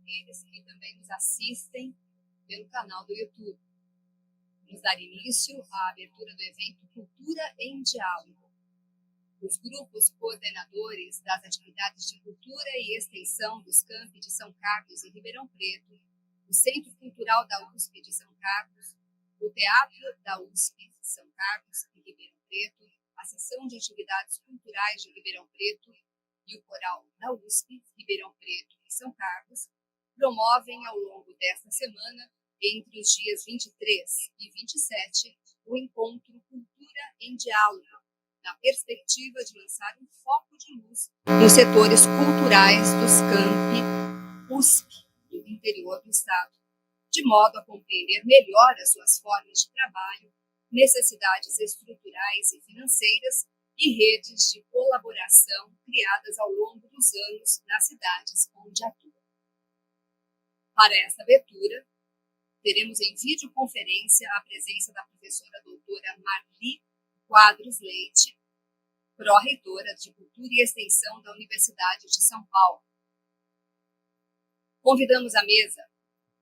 aqueles que também nos assistem pelo canal do YouTube. Vamos dar início à abertura do evento Cultura em Diálogo. Os grupos coordenadores das atividades de cultura e extensão dos campi de São Carlos e Ribeirão Preto, o Centro Cultural da USP de São Carlos, o Teatro da USP de São Carlos e Ribeirão Preto, a Seção de Atividades Culturais de Ribeirão Preto e o Coral da USP, Ribeirão Preto e São Carlos, promovem ao longo desta semana, entre os dias 23 e 27, o encontro Cultura em Diálogo, na perspectiva de lançar um foco de luz nos setores culturais dos campi USP do interior do Estado, de modo a compreender melhor as suas formas de trabalho, necessidades estruturais e financeiras e redes de colaboração criadas ao longo dos anos nas cidades onde atua. Para esta abertura, teremos em videoconferência a presença da professora doutora Marli Quadros Leite, pró-reitora de Cultura e Extensão da Universidade de São Paulo. Convidamos à mesa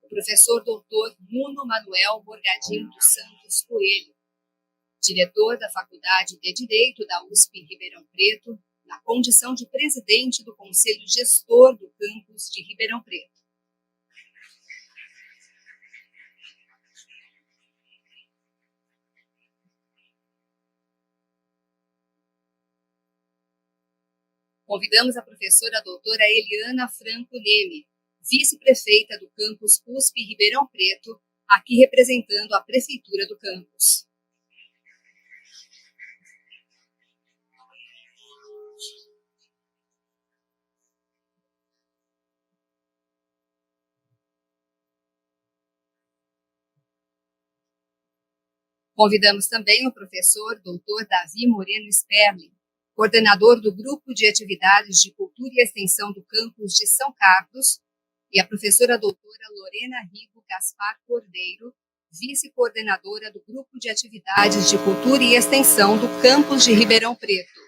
o professor doutor Nuno Manuel Morgadinho dos Santos Coelho, diretor da Faculdade de Direito da USP Ribeirão Preto, na condição de presidente do Conselho Gestor do campus de Ribeirão Preto. Convidamos a professora doutora Eliana Franco Neme, vice-prefeita do campus USP Ribeirão Preto, aqui representando a prefeitura do campus. Convidamos também o professor doutor Davi Moreno Sperling, coordenador do Grupo de Atividades de Cultura e Extensão do campus de São Carlos, e a professora doutora Lorena Rigo Gaspar Cordeiro, vice-coordenadora do Grupo de Atividades de Cultura e Extensão do campus de Ribeirão Preto.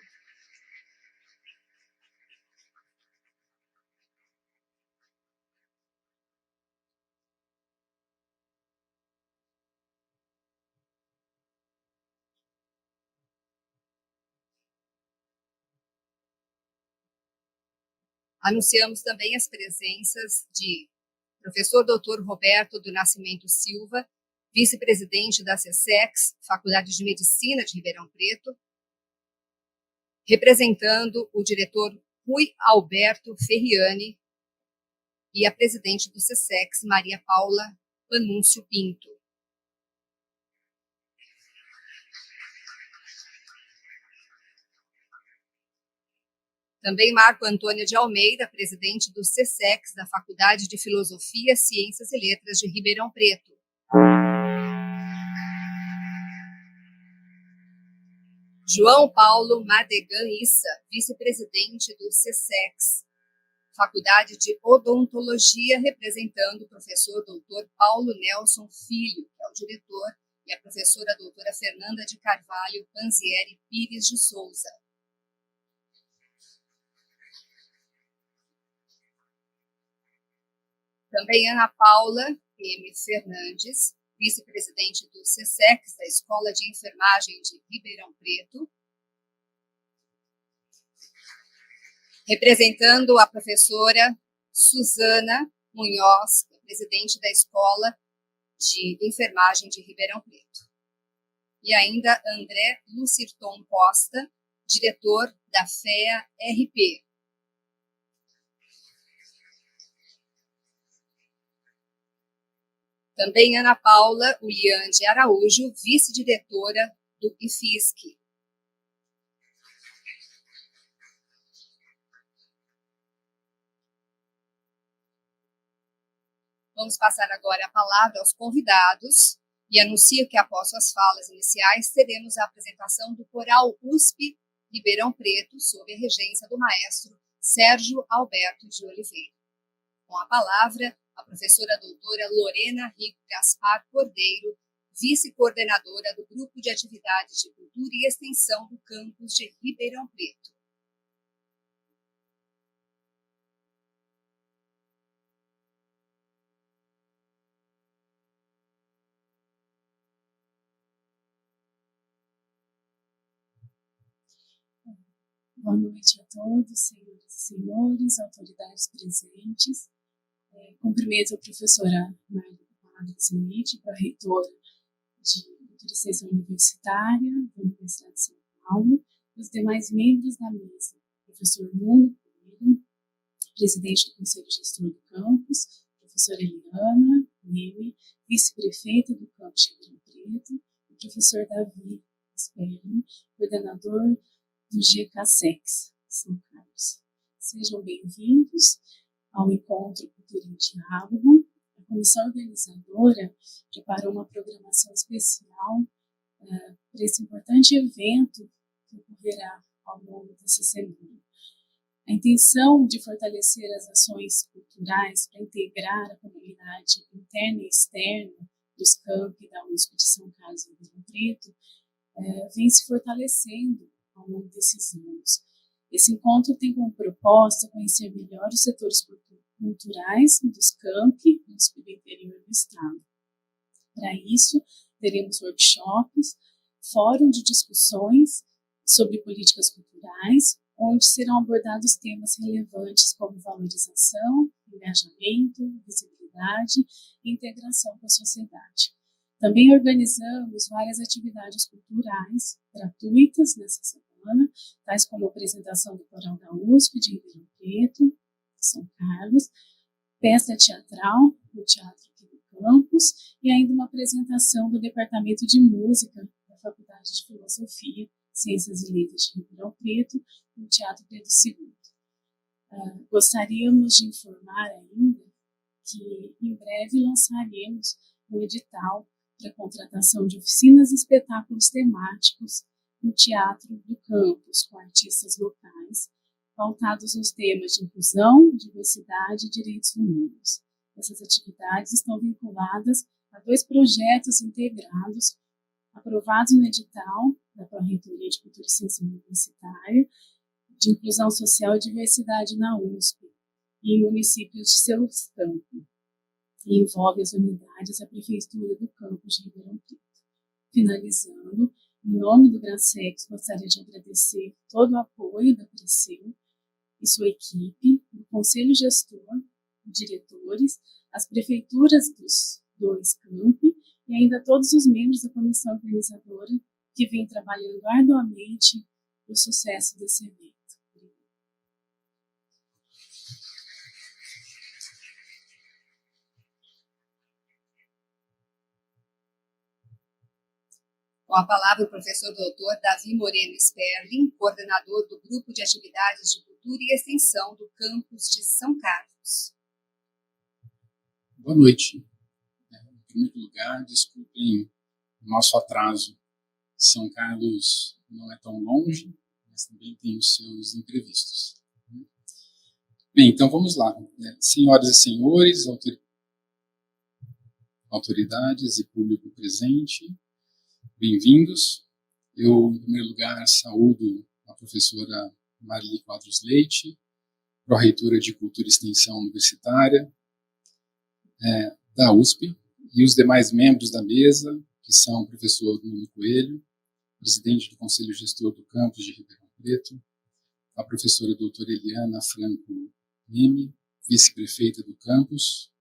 Anunciamos também as presenças de professor Dr. Roberto do Nascimento Silva, vice-presidente da SESEX, Faculdade de Medicina de Ribeirão Preto, representando o diretor Rui Alberto Ferriani e a presidente do SESEX, Maria Paula Panúncio Pinto. Também Marco Antônio de Almeida, presidente do SESEX, da Faculdade de Filosofia, Ciências e Letras de Ribeirão Preto. João Paulo Mardegan Issa, vice-presidente do SESEX, Faculdade de Odontologia, representando o professor doutor Paulo Nelson Filho, que é o diretor, e a professora doutora Fernanda de Carvalho Panzieri Pires de Souza. Também Ana Paula M. Fernandes, vice-presidente do SESEX, da Escola de Enfermagem de Ribeirão Preto, representando a professora Suzana Munhoz, presidente da Escola de Enfermagem de Ribeirão Preto. E ainda André Lucirton Costa, diretor da FEA-RP. Também Ana Paula Ulian de Araújo, vice-diretora do IFISC. Vamos passar agora a palavra aos convidados e anuncio que após as falas iniciais teremos a apresentação do Coral USP Ribeirão Preto, sob a regência do maestro Sérgio Alberto de Oliveira. Com a palavra, a professora doutora Lorena Rigo Gaspar Cordeiro, vice-coordenadora do Grupo de Atividades de Cultura e Extensão do campus de Ribeirão Preto. Boa noite a todos, senhoras e senhores, autoridades presentes. Cumprimento a professora Marli Leite, pró-reitora de Cultura e Extensão Universitária da Universidade de São Paulo, e os demais membros da mesa, professor Nuno Coelho, presidente do Conselho Gestor do Campus, professora Eliana Neme, vice-prefeita do campus de Ribeirão Preto, e professor Davi Sperling, coordenador do GKSEX, São Carlos. Sejam bem-vindos ao Encontro Cultura em Diálogo. A comissão organizadora preparou uma programação especial para esse importante evento que ocorrerá ao longo dessa semana. A intenção de fortalecer as ações culturais para integrar a comunidade interna e externa dos campi da USP de São Carlos e Ribeirão Preto vem se fortalecendo ao longo desses anos. Esse encontro tem como proposta conhecer melhor os setores culturais dos campi do interior do estado. Para isso, teremos workshops, fórum de discussões sobre políticas culturais, onde serão abordados temas relevantes como valorização, engajamento, visibilidade e integração com a sociedade. Também organizamos várias atividades culturais gratuitas nessa semana, tais como a apresentação do Coral da USP de Ribeirão Preto, São Carlos, peça teatral no Teatro aqui do campus e ainda uma apresentação do Departamento de Música da Faculdade de Filosofia, Ciências e Letras de Ribeirão Preto, no Teatro Pedro II. Gostaríamos de informar ainda que em breve lançaremos um edital para a contratação de oficinas e espetáculos temáticos no Teatro do Campus, com artistas locais, pautados nos temas de inclusão, diversidade e direitos humanos. Essas atividades estão vinculadas a 2 projetos integrados, aprovados no edital da Pró-Reitoria de Cultura e Extensão Universitária, de Inclusão Social e Diversidade na USP, e em municípios de seus campos, e envolve as unidades e a Prefeitura do campus de Ribeirão Preto. Finalizando, em nome do GRASEX, gostaria de agradecer todo o apoio da Preceu e sua equipe, do Conselho Gestor, diretores, as prefeituras dos 2 campi e ainda todos os membros da comissão organizadora que vem trabalhando arduamente para o sucesso desse evento. Com a palavra o professor doutor Davi Moreno Sperling, coordenador do Grupo de Atividades de Cultura e Extensão do campus de São Carlos. Boa noite. Em primeiro lugar, desculpem o nosso atraso. São Carlos não é tão longe, mas também tem os seus imprevistos. Bem, então vamos lá. Senhoras e senhores, autoridades e público presente, bem-vindos. Eu, em primeiro lugar, saúdo a professora Marli Leite, pró-reitora de Cultura e Extensão Universitária da USP, e os demais membros da mesa, que são o professor Nuno Coelho, presidente do Conselho Gestor do Campus de Ribeirão Preto, a professora doutora Eliana Franco Neme, vice-prefeita do campus,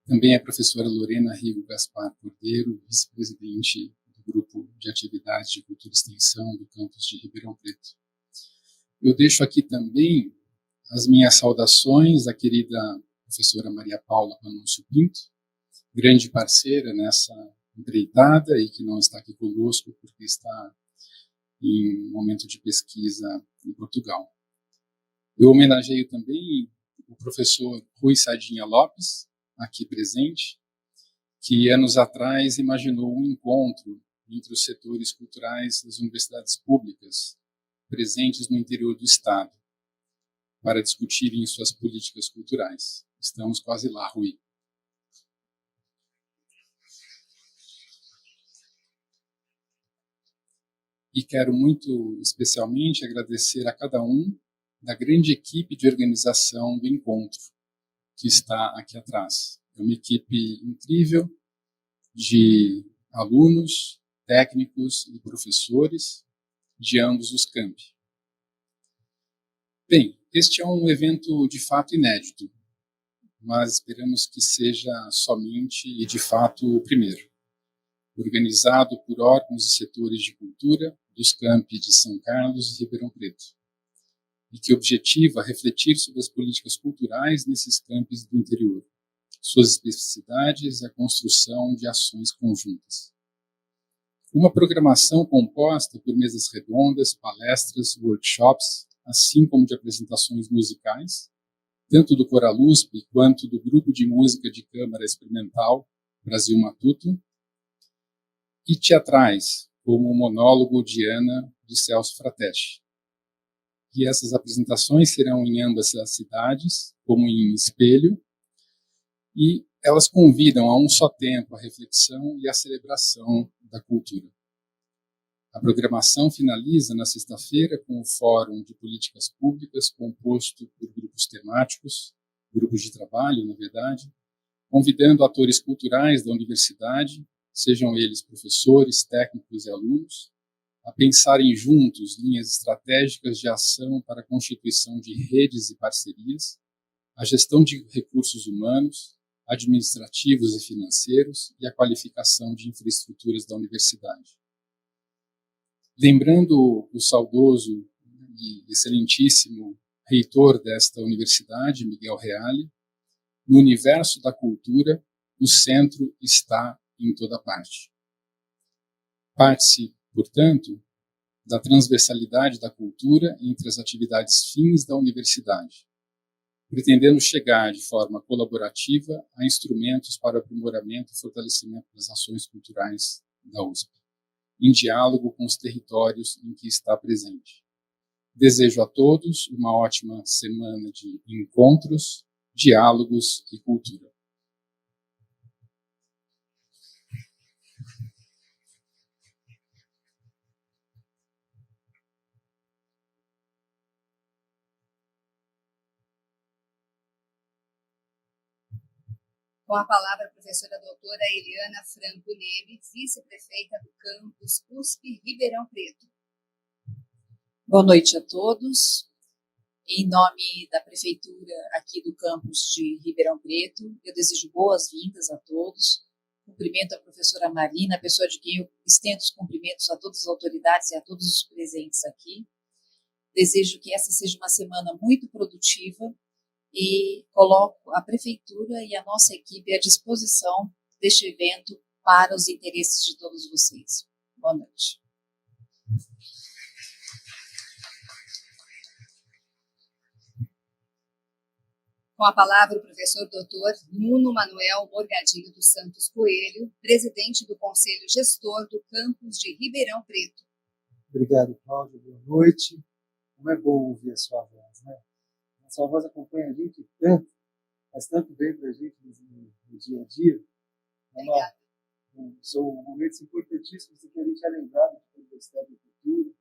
também a professora Lorena Rigo Gaspar Cordeiro, vice-presidente do Grupo de Atividades de Cultura e Extensão do campus de Ribeirão Preto. Eu deixo aqui também as minhas saudações à querida professora Maria Paula Panúncio Pinto, grande parceira nessa empreitada e que não está aqui conosco porque está em momento de pesquisa em Portugal. Eu homenageio também o professor Rui Sardinha Lopes, aqui presente, que anos atrás imaginou um encontro entre os setores culturais das universidades públicas presentes no interior do Estado, para discutirem suas políticas culturais. Estamos quase lá, Rui. E quero muito especialmente agradecer a cada um da grande equipe de organização do encontro, que está aqui atrás. É uma equipe incrível de alunos, técnicos e professores de ambos os campi. Bem, este é um evento de fato inédito, mas esperamos que seja somente e de fato o primeiro, organizado por órgãos e setores de cultura dos campi de São Carlos e Ribeirão Preto, e que objetiva refletir sobre as políticas culturais nesses campos do interior, suas especificidades e a construção de ações conjuntas. Uma programação composta por mesas redondas, palestras, workshops, assim como de apresentações musicais, tanto do Coral USP quanto do Grupo de Música de Câmara Experimental Brasil Matuto, e teatrais, como o monólogo de Ana de Celso Frateschi. E essas apresentações serão em ambas as cidades, como em Espelho, e elas convidam a um só tempo a reflexão e a celebração da cultura. A programação finaliza na sexta-feira com o Fórum de Políticas Públicas, composto por grupos temáticos, grupos de trabalho, na verdade, convidando atores culturais da universidade, sejam eles professores, técnicos e alunos, a pensarem juntos linhas estratégicas de ação para a constituição de redes e parcerias, a gestão de recursos humanos, administrativos e financeiros e a qualificação de infraestruturas da universidade. Lembrando o saudoso e excelentíssimo reitor desta universidade, Miguel Reale, no universo da cultura, o centro está em toda parte. Parte-se, portanto, da transversalidade da cultura entre as atividades fins da universidade, pretendendo chegar de forma colaborativa a instrumentos para o aprimoramento e fortalecimento das ações culturais da USP, em diálogo com os territórios em que está presente. Desejo a todos uma ótima semana de encontros, diálogos e cultura. Com a palavra a professora doutora Eliana Franco Neme, vice-prefeita do campus USP Ribeirão Preto. Boa noite a todos. Em nome da prefeitura aqui do campus de Ribeirão Preto, eu desejo boas-vindas a todos. Cumprimento a professora Marina, pessoa de quem eu estendo os cumprimentos a todas as autoridades e a todos os presentes aqui. Desejo que essa seja uma semana muito produtiva e coloco a prefeitura e a nossa equipe à disposição deste evento para os interesses de todos vocês. Boa noite. Com a palavra o professor doutor Nuno Manuel Morgadinho dos Santos Coelho, presidente do Conselho Gestor do campus de Ribeirão Preto. Obrigado, Cláudio. Boa noite. Como é bom ouvir a sua voz, né? A sua voz acompanha a gente tanto, faz tanto bem para a gente no dia a dia. São momentos importantíssimos em que a gente é lembrado da Universidade da Cultura,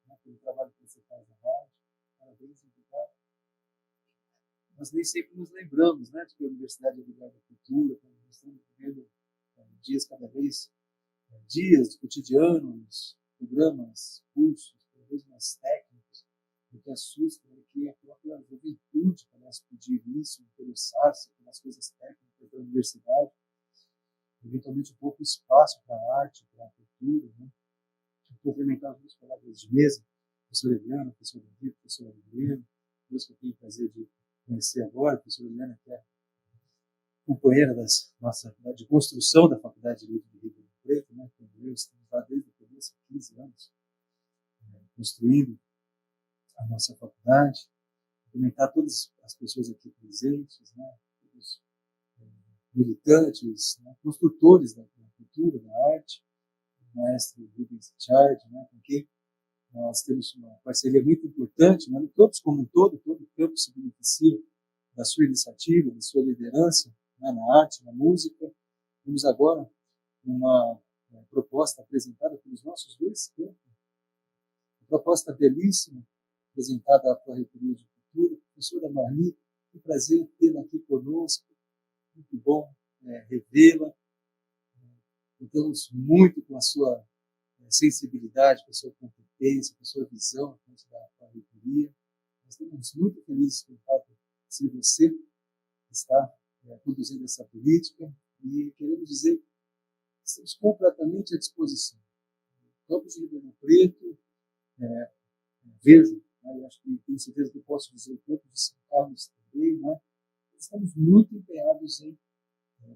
né, pelo trabalho que você faz na rádio. Parabéns, obrigado. Nós nem sempre nos lembramos, né, de que a Universidade é ligada à cultura, nós estamos vivendo dias cada vez, dias cotidianos, programas, cursos, cada vez mais técnicos. O que assusta é que a própria juventude começa a pedir isso, interessar-se pelas coisas técnicas da universidade, eventualmente um pouco espaço para a arte, para a cultura, né? Complementar os meus colegas de mesa, professor Eliana, professor Davi, professor Adriano, dois que eu tenho o prazer de conhecer agora, professor Eliana, que é companheira de construção da Faculdade Livre de Ribeirão Preto, né? Como eu, estamos lá desde o começo, 15 anos, construindo a nossa faculdade, cumprimentar todas as pessoas aqui presentes, né, todos militantes, né, construtores da cultura, da arte, o maestro Rubens Chard, né, com quem nós temos uma parceria muito importante, né, no campus como um todo o campus se beneficia da sua iniciativa, da sua liderança, né, na arte, na música. Temos agora uma proposta apresentada pelos nossos dois campos, uma proposta belíssima, apresentada à Reitoria de Cultura, professora Marli, que prazer tê-la aqui conosco, muito bom revê-la, contamos muito com a sua sensibilidade, com a sua competência, com a sua visão da Reitoria, estamos muito felizes pelo fato de ser você que está conduzindo essa política e queremos dizer que estamos completamente à disposição. Campos de Ribeirão Preto, vejo, né, acho que tenho certeza que posso dizer o Campos de São Carlos também, né, estamos muito empenhados em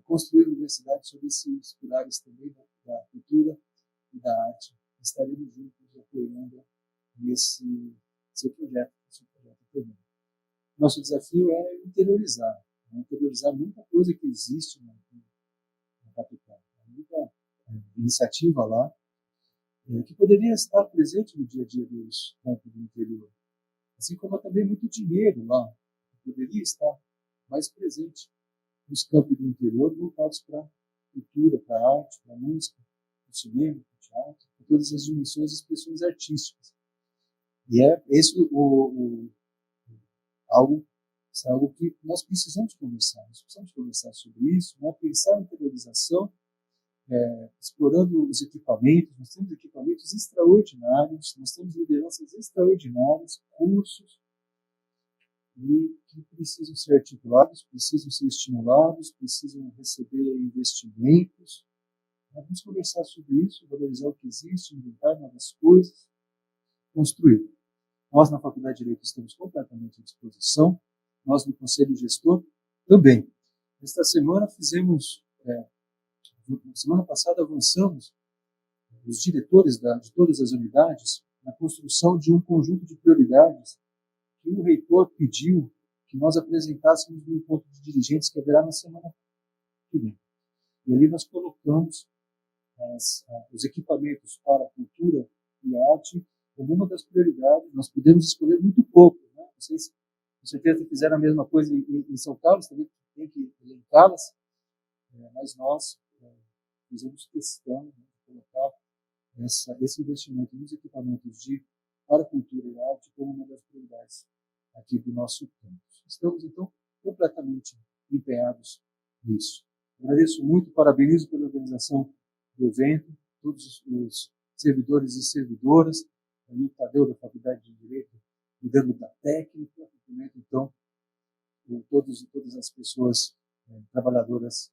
construir a universidade sobre esses pilares também da cultura e da arte. Estaremos juntos apoiando esse seu projeto também. Nosso desafio é interiorizar muita coisa que existe na capital, muita iniciativa lá, que poderia estar presente no dia a dia dos campos do interior. Assim como também muito dinheiro lá, que poderia estar mais presente nos campos do interior, voltados para a cultura, para a arte, para a música, para o cinema, para o teatro, para todas as dimensões e expressões artísticas. E é isso algo que nós precisamos conversar sobre isso, né? Pensar em interiorização, explorando os equipamentos. Nós temos equipamentos extraordinários, nós temos lideranças extraordinárias, cursos, e que precisam ser articulados, precisam ser estimulados, precisam receber investimentos. Vamos conversar sobre isso, valorizar o que existe, inventar novas coisas, construir. Nós, na Faculdade de Direito, estamos completamente à disposição, nós, no Conselho Gestor, também. Esta semana semana passada avançamos, os diretores de todas as unidades, na construção de um conjunto de prioridades que o reitor pediu que nós apresentássemos no encontro de dirigentes que haverá na semana que vem. E ali nós colocamos os equipamentos para a cultura e a arte como uma das prioridades. Nós podemos escolher muito pouco, né? Vocês, com certeza, fizeram a mesma coisa em São Carlos, também tem que elencá-las, mas nós fizemos questão, né, de colocar esse investimento nos equipamentos para a cultura e a arte como uma das prioridades aqui do nosso campus. Estamos, então, completamente empenhados nisso. Agradeço muito, parabenizo pela organização do evento, todos os servidores e servidoras, ali o Tadeu da Faculdade de Direito, cuidando da técnica, cumprimento, então, todas as pessoas trabalhadoras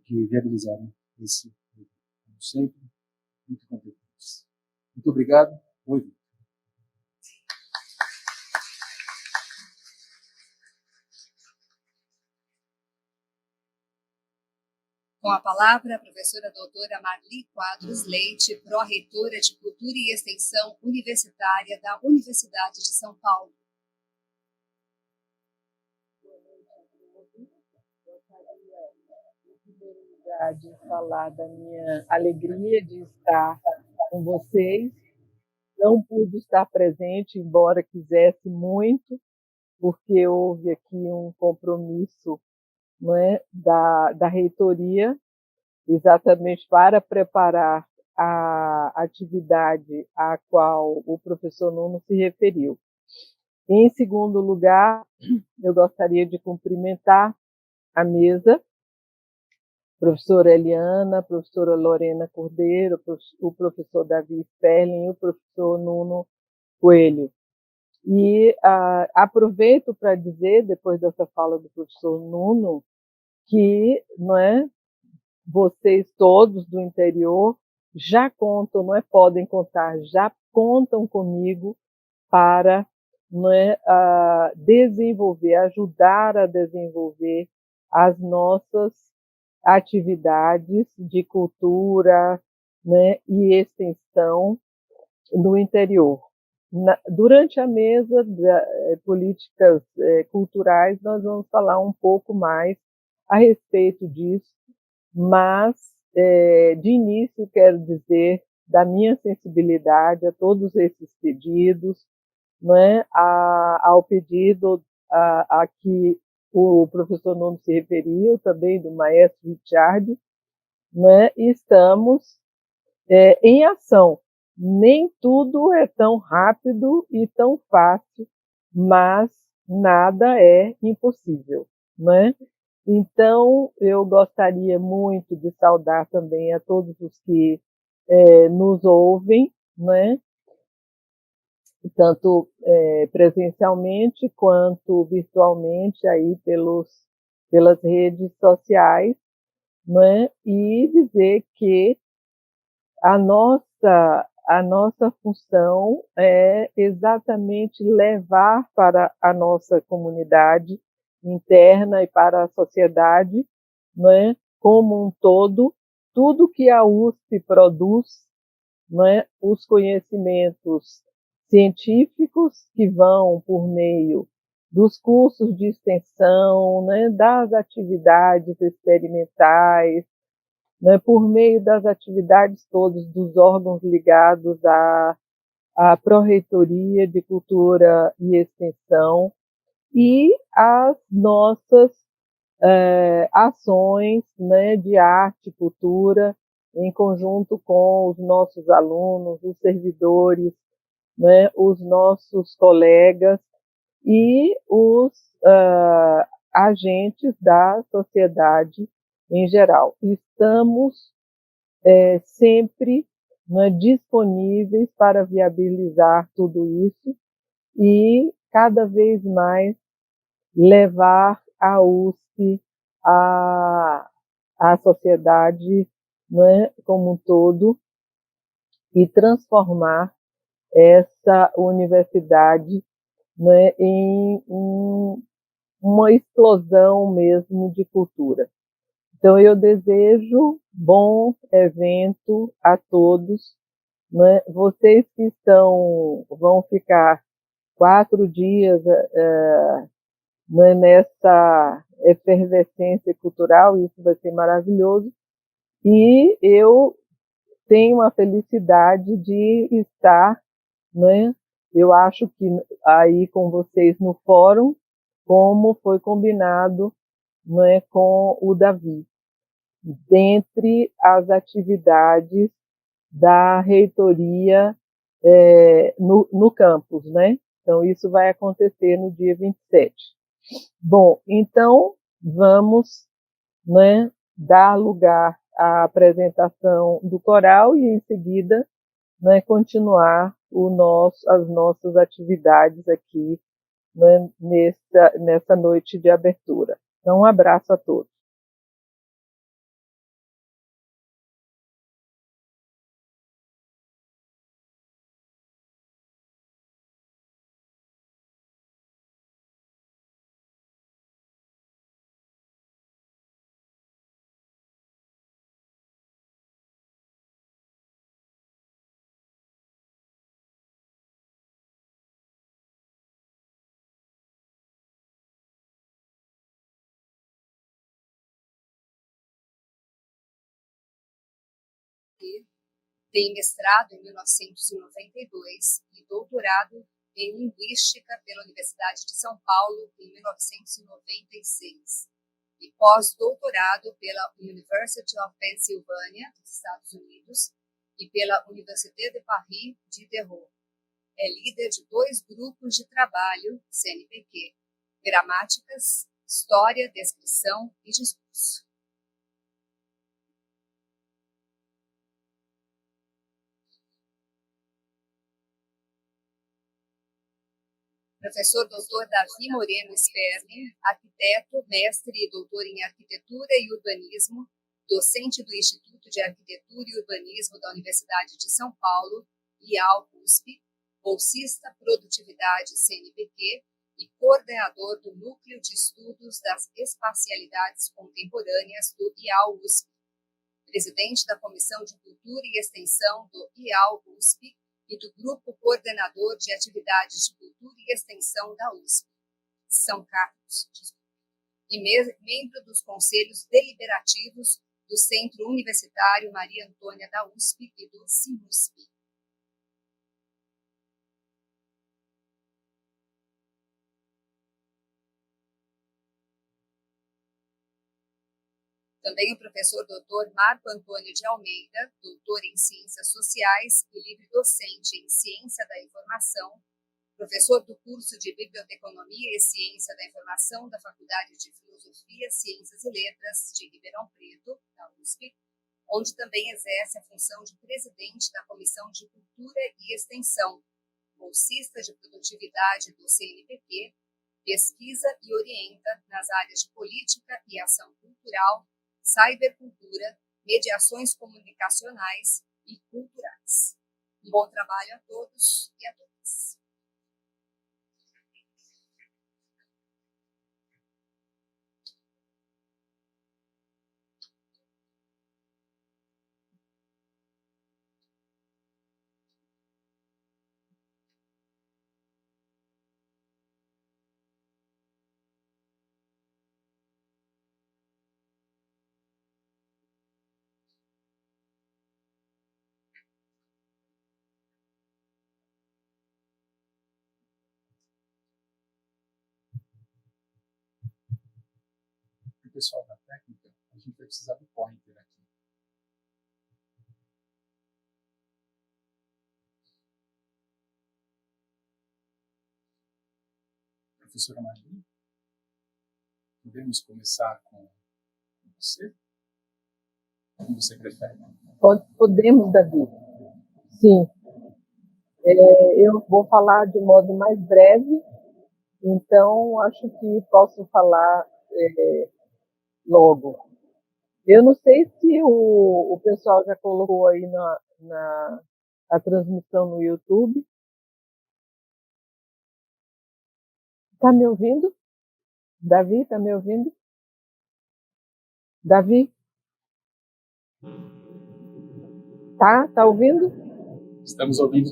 que viabilizaram esse evento. Como sempre, muito competentes. Muito obrigado. Oi. Com a palavra, a professora doutora Marli Quadros Leite, pró-reitora de Cultura e Extensão Universitária da Universidade de São Paulo. Gostaria, em primeiro lugar, de falar da minha alegria de estar com vocês. Não pude estar presente, embora quisesse muito, porque houve aqui um compromisso, não é, da reitoria, exatamente para preparar a atividade à qual o professor Nuno se referiu. Em segundo lugar, eu gostaria de cumprimentar a mesa, professora Eliana, professora Lorena Cordeiro, o professor Davi Sterling e o professor Nuno Coelho. E aproveito para dizer, depois dessa fala do professor Nuno, que, não é, vocês todos do interior já contam, não é, podem contar, já contam comigo para, não é, desenvolver, ajudar a desenvolver as nossas atividades de cultura, né, e extensão no interior. Durante a mesa de políticas culturais, nós vamos falar um pouco mais a respeito disso, mas, de início, quero dizer da minha sensibilidade a todos esses pedidos, né, ao pedido a que o professor Nuno se referiu, também do maestro Richard, né, estamos em ação. Nem tudo é tão rápido e tão fácil, mas nada é impossível, né? Então, eu gostaria muito de saudar também a todos os que nos ouvem, né? tanto presencialmente quanto virtualmente aí pelas redes sociais, né? E dizer que a nossa função é exatamente levar para a nossa comunidade interna e para a sociedade, né, como um todo, tudo que a USP produz, né, os conhecimentos científicos que vão por meio dos cursos de extensão, né, das atividades experimentais, né, por meio das atividades todas dos órgãos ligados à Pró-Reitoria de Cultura e Extensão e as nossas ações, né, de arte e cultura em conjunto com os nossos alunos, os servidores, né, os nossos colegas e os agentes da sociedade em geral. Estamos sempre, né, disponíveis para viabilizar tudo isso e cada vez mais levar a USP à sociedade, né, como um todo e transformar essa universidade, né, em uma explosão mesmo de cultura. Então, eu desejo bom evento a todos, né? Vocês que vão ficar 4 dias né, nessa efervescência cultural, isso vai ser maravilhoso. E eu tenho a felicidade de estar, né? Eu acho que aí com vocês no fórum, como foi combinado, né, com o Davi, dentre as atividades da reitoria no campus, né? Então, isso vai acontecer no dia 27. Bom, então, vamos, né, dar lugar à apresentação do coral e, em seguida, né, continuar as nossas atividades aqui, né, nessa noite de abertura. Então, um abraço a todos. Tem mestrado em 1992 e doutorado em Linguística pela Universidade de São Paulo em 1996 e pós-doutorado pela University of Pennsylvania, dos Estados Unidos, e pela Université de Paris Diderot. É líder de 2 grupos de trabalho CNPq, Gramáticas, História, Descrição e Discurso. Professor Dr. Davi Moreno Sperling, arquiteto, mestre e doutor em Arquitetura e Urbanismo, docente do Instituto de Arquitetura e Urbanismo da Universidade de São Paulo, IAL-USP, bolsista Produtividade CNPq e coordenador do Núcleo de Estudos das Espacialidades Contemporâneas do IAL-USP, presidente da Comissão de Cultura e Extensão do IAL-USP e do Grupo Coordenador de Atividades de Cultura e Extensão da USP, São Carlos, e membro dos Conselhos Deliberativos do Centro Universitário Maria Antônia da USP e do CINUSP. Também o professor Dr. Marco Antônio de Almeida, doutor em Ciências Sociais e livre docente em Ciência da Informação, professor do curso de Biblioteconomia e Ciência da Informação da Faculdade de Filosofia, Ciências e Letras de Ribeirão Preto, da USP, onde também exerce a função de presidente da Comissão de Cultura e Extensão, bolsista de produtividade do CNPq, pesquisa e orienta nas áreas de política e ação cultural, cybercultura, mediações comunicacionais e culturais. Um bom trabalho a todos e a todas. O pessoal da técnica, a gente vai precisar do pointer aqui. Professora Maria, podemos começar com você? Como você prefere? Podemos, Davi. Sim. Eu vou falar de modo mais breve, então acho que posso falar logo. Eu não sei se o pessoal já colocou aí a transmissão no YouTube. Está me ouvindo? Davi, está me ouvindo? Davi? Tá ouvindo? Estamos ouvindo.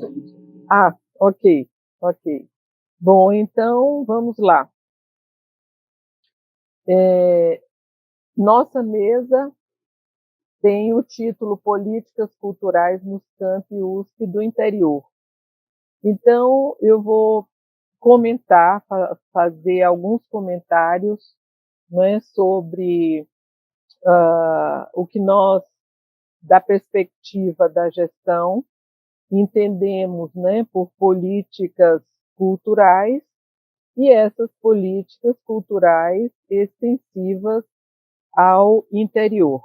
Ok. Bom, então vamos lá. Nossa mesa tem o título Políticas Culturais nos Campi USP do Interior. Então, eu vou comentar, fazer alguns comentários, né, sobre o que nós, da perspectiva da gestão, entendemos, né, por políticas culturais, e essas políticas culturais extensivas ao interior.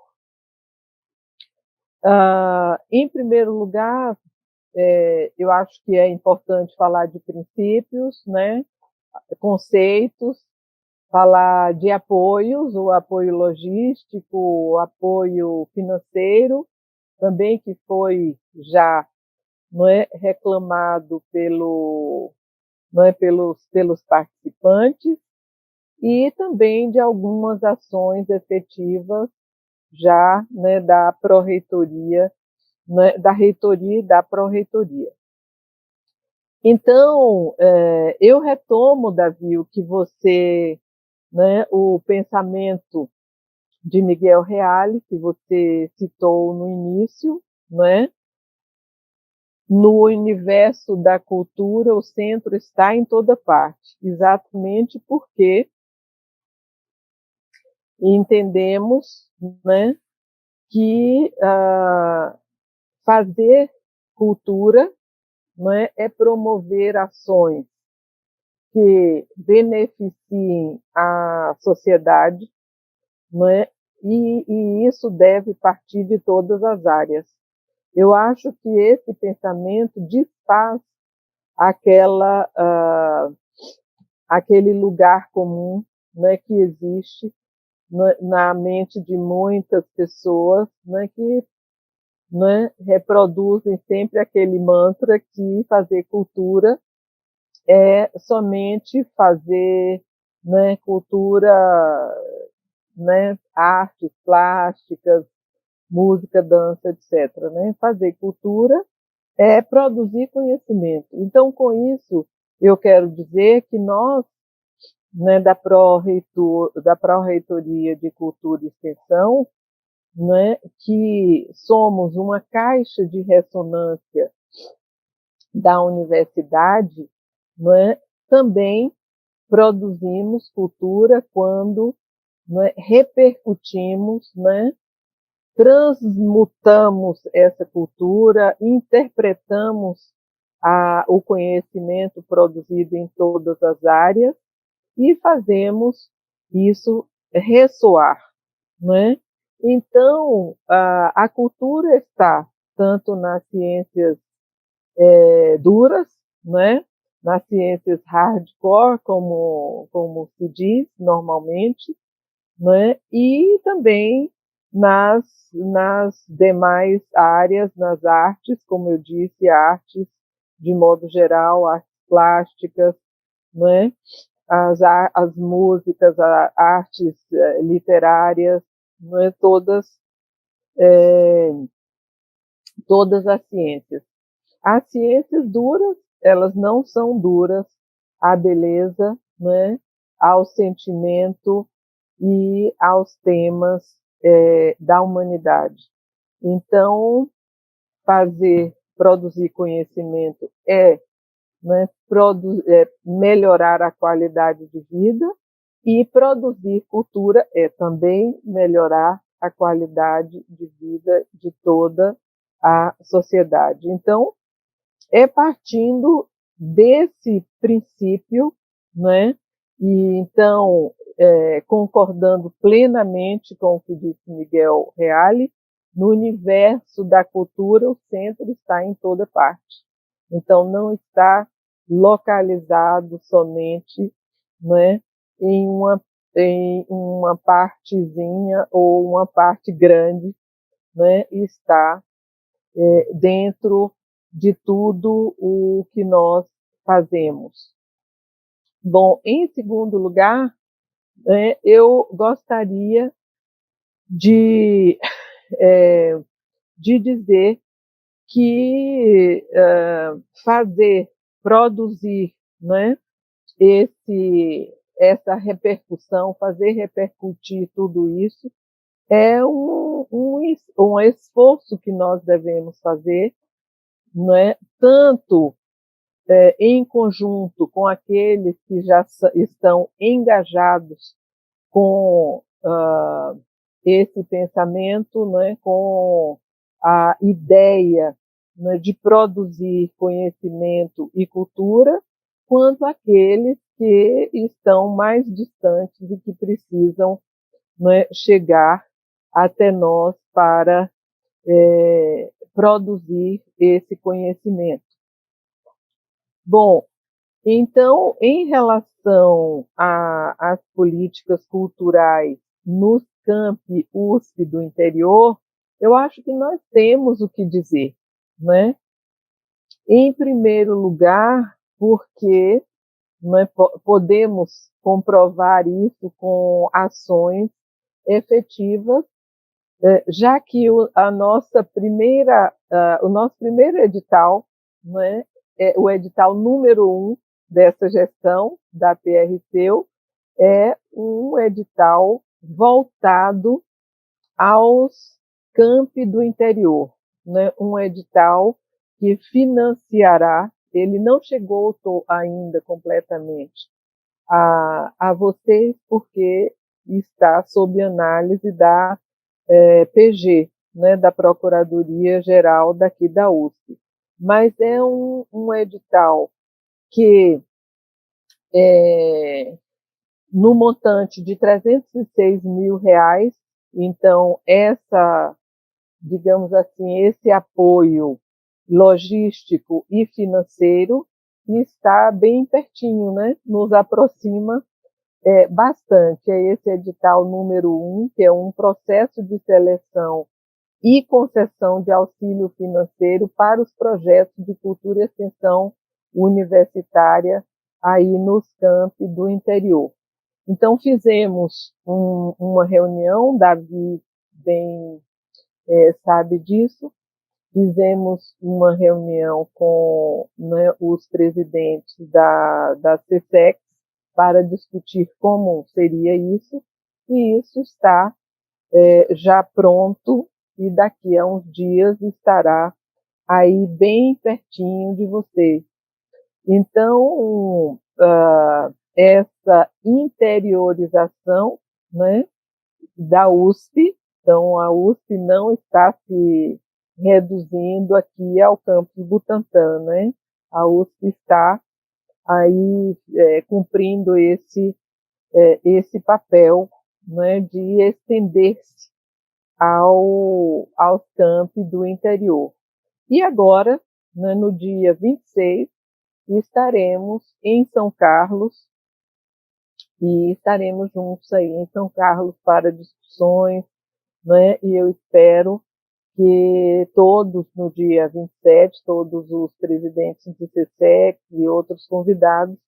Em primeiro lugar, eu acho que é importante falar de princípios, né, conceitos, falar de apoios, o apoio logístico, o apoio financeiro, também que foi já, não é, reclamado pelos participantes, e também de algumas ações efetivas já, né, da pró-reitoria, né, da reitoria e da pró-reitoria. Então, eu retomo, Davi, o que você, né, o pensamento de Miguel Reale, que você citou no início, né? No universo da cultura, o centro está em toda parte, exatamente porque entendemos, né, que fazer cultura, né, é promover ações que beneficiem a sociedade, né, e isso deve partir de todas as áreas. Eu acho que esse pensamento desfaz aquele lugar comum, né, que existe na mente de muitas pessoas, né, que, né, reproduzem sempre aquele mantra que fazer cultura é somente fazer, né, cultura, né, artes plásticas, música, dança, etc. Né? Fazer cultura é produzir conhecimento. Então, com isso, eu quero dizer que nós, né, da Pró-Reitoria de Cultura e Extensão, né, que somos uma caixa de ressonância da universidade, né, também produzimos cultura quando, né, repercutimos, né, transmutamos essa cultura, interpretamos o conhecimento produzido em todas as áreas e fazemos isso ressoar, né? Então, a cultura está tanto nas ciências duras, né? Nas ciências hardcore, como se diz normalmente, né? E também nas demais áreas, nas artes, como eu disse, artes de modo geral, artes plásticas, né? As músicas, artes literárias, né? Todas as ciências. As ciências duras, elas não são duras à beleza, né? Ao sentimento e aos temas da humanidade. Então, produzir conhecimento né, melhorar a qualidade de vida, e produzir cultura é também melhorar a qualidade de vida de toda a sociedade. Então, é partindo desse princípio, né? E então, concordando plenamente com o que disse Miguel Reale, no universo da cultura, o centro está em toda parte. Então, não está localizado somente, né, em uma partezinha ou uma parte grande, né, está dentro de tudo o que nós fazemos. Bom, em segundo lugar, eu gostaria de dizer que produzir, né, essa repercussão, fazer repercutir tudo isso, é um esforço que nós devemos fazer, né, tanto em conjunto com aqueles que já estão engajados com esse pensamento, né, com a ideia, né, de produzir conhecimento e cultura, quanto aqueles que estão mais distantes e que precisam, né, chegar até nós para produzir esse conhecimento. Bom, então, em relação às políticas culturais nos campi USP do interior, eu acho que nós temos o que dizer, né? Em primeiro lugar, porque podemos comprovar isso com ações efetivas, já que o nosso primeiro edital, né, o edital número 1 dessa gestão da PRCEU, é um edital voltado aos campi do interior, né? Um edital que financiará, ele não chegou ainda completamente a vocês, porque está sob análise da PG, né, da Procuradoria-Geral daqui da USP. Mas é um edital que, no montante de R$306 mil, então digamos assim, esse apoio logístico e financeiro está bem pertinho, né? Nos aproxima bastante. É esse edital número 1, que é um processo de seleção e concessão de auxílio financeiro para os projetos de cultura e extensão universitária aí nos campi do interior. Então, fizemos uma reunião, Davi bem sabe disso, fizemos uma reunião com, né, os presidentes da CSEX para discutir como seria isso, e isso está já pronto, e daqui a uns dias estará aí bem pertinho de vocês. Então, essa interiorização, né, da USP, então a USP não está se reduzindo aqui ao campus Butantã, né? A USP está aí cumprindo esse papel, né, de estender-se aos campi do interior. E agora, né, no dia 26, e estaremos em São Carlos, e estaremos juntos aí em São Carlos para discussões, né? E eu espero que todos, no dia 27, todos os presidentes de CSEC e outros convidados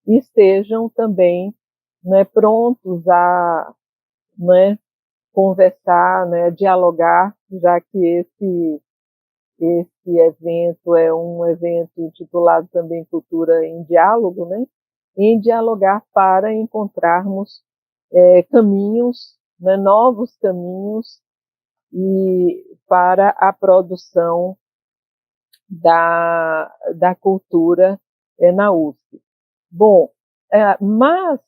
estejam também, né, prontos a, né, conversar, né, dialogar, já que esse evento é um evento intitulado também Cultura em Diálogo, né, em dialogar para encontrarmos caminhos, né, novos caminhos e para a produção da cultura na USP. Bom, mas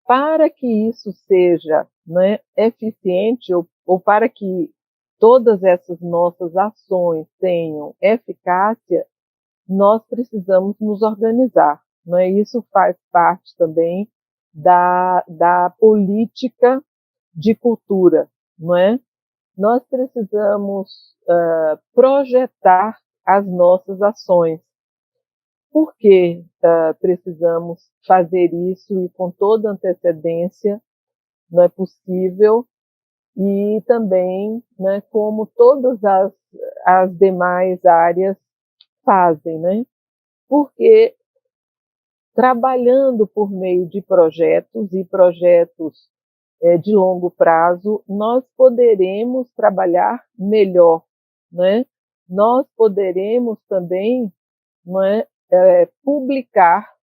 para que isso seja, né, eficiente ou para que todas essas nossas ações tenham eficácia, nós precisamos nos organizar. Né? Isso faz parte também da política de cultura. Não é? Nós precisamos projetar as nossas ações. Por que precisamos fazer isso e com toda antecedência? Não é possível. E também, né, como todas as demais áreas fazem, né? Porque trabalhando por meio de projetos e projetos de longo prazo, nós poderemos trabalhar melhor, né? Nós poderemos também, né,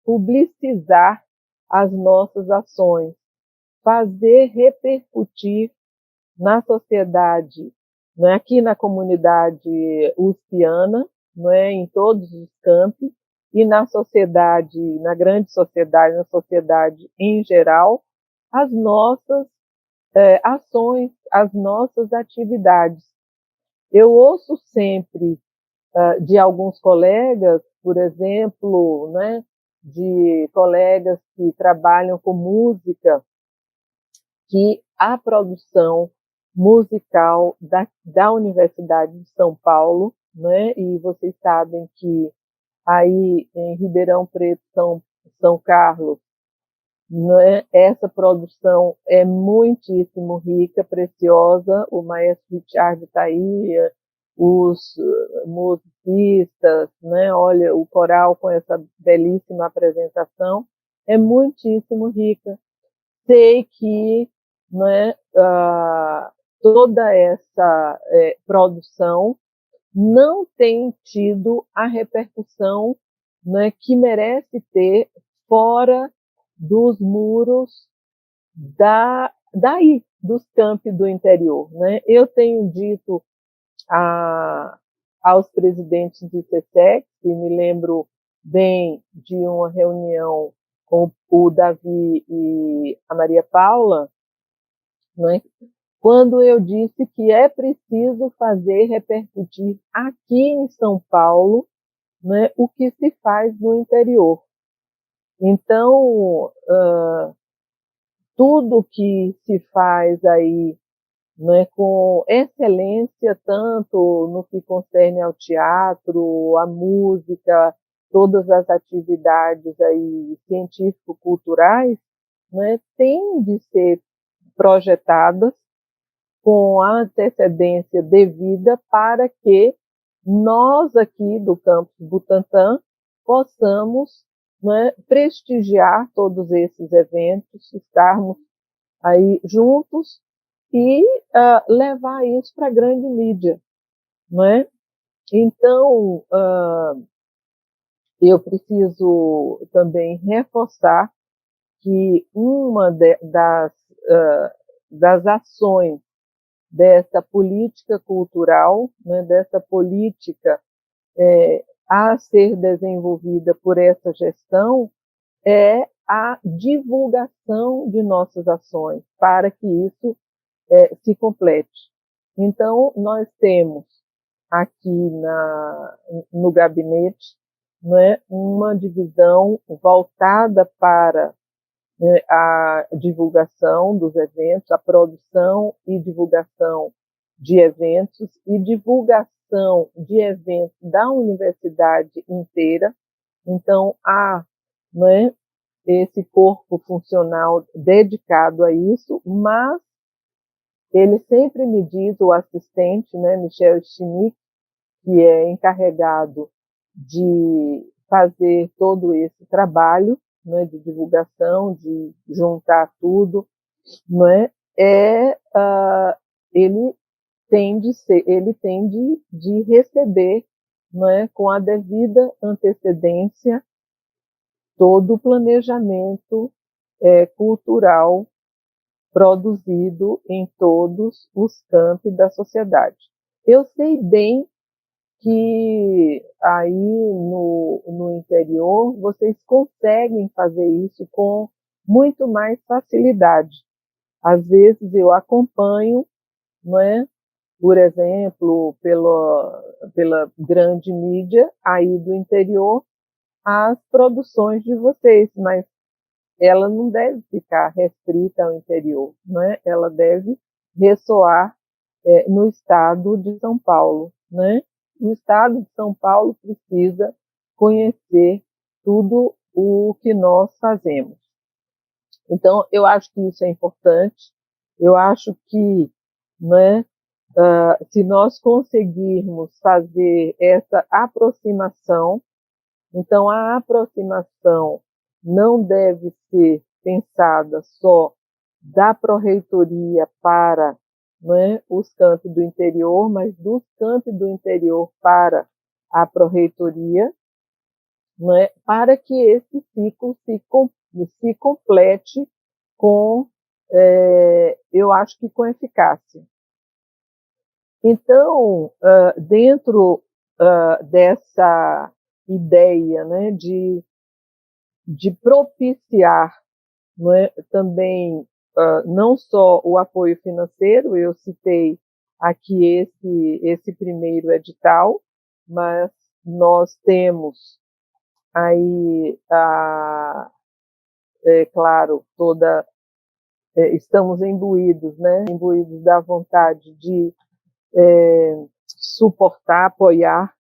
publicizar as nossas ações, fazer repercutir na sociedade, né, aqui na comunidade uspiana, né, em todos os campi, e na sociedade, na grande sociedade, na sociedade em geral, as nossas ações, as nossas atividades. Eu ouço sempre de alguns colegas, por exemplo, né, de colegas que trabalham com música, que a produção musical da Universidade de São Paulo, né, e vocês sabem que aí em Ribeirão Preto, São Carlos, né, essa produção é muitíssimo rica, preciosa. O maestro Richard está aí, os musicistas, né, olha, o coral com essa belíssima apresentação, é muitíssimo rica. Sei que, né, toda essa produção não tem tido a repercussão, né, que merece ter fora dos muros dos campi do interior. Né? Eu tenho dito aos presidentes de CSEC, e me lembro bem de uma reunião com o Davi e a Maria Paula, né? Quando eu disse que é preciso fazer repercutir aqui em São Paulo, né, o que se faz no interior. Então, tudo que se faz aí, né, com excelência, tanto no que concerne ao teatro, à música, todas as atividades aí científico-culturais, né, tem de ser projetadas com a antecedência devida para que nós aqui do campus Butantã possamos, né, prestigiar todos esses eventos, estarmos aí juntos e levar isso para a grande mídia, não é? Então, eu preciso também reforçar que uma das ações dessa política cultural, né, dessa política a ser desenvolvida por essa gestão, é a divulgação de nossas ações, para que isso se complete. Então, nós temos aqui no gabinete, né, uma divisão voltada para a divulgação dos eventos, a produção e divulgação de eventos e divulgação de eventos da universidade inteira, Então, há, né, esse corpo funcional dedicado a isso, mas ele sempre me diz, o assistente, né, Michel Chinique, que é encarregado de fazer todo esse trabalho, né, de divulgação, de juntar tudo, não é? Ele ele tem de receber, não é, com a devida antecedência todo o planejamento cultural produzido em todos os campos da sociedade. Eu sei bem que aí no interior vocês conseguem fazer isso com muito mais facilidade. Às vezes eu acompanho, não é? Por exemplo, pela grande mídia aí do interior, as produções de vocês, mas ela não deve ficar restrita ao interior, né? Ela deve ressoar no estado de São Paulo, né? O estado de São Paulo precisa conhecer tudo o que nós fazemos. Então, eu acho que isso é importante. Eu acho que, né, se nós conseguirmos fazer essa aproximação, então a aproximação não deve ser pensada só da pró-reitoria para, né, os campos do interior, mas dos campos do interior para a pró-reitoria, né, para que esse ciclo se complete com, eu acho que com eficácia. Então, dentro dessa ideia, né, de propiciar, não é, também não só o apoio financeiro, eu citei aqui esse primeiro edital, mas nós temos aí, claro, estamos imbuídos, né, imbuídos da vontade de suportar, apoiar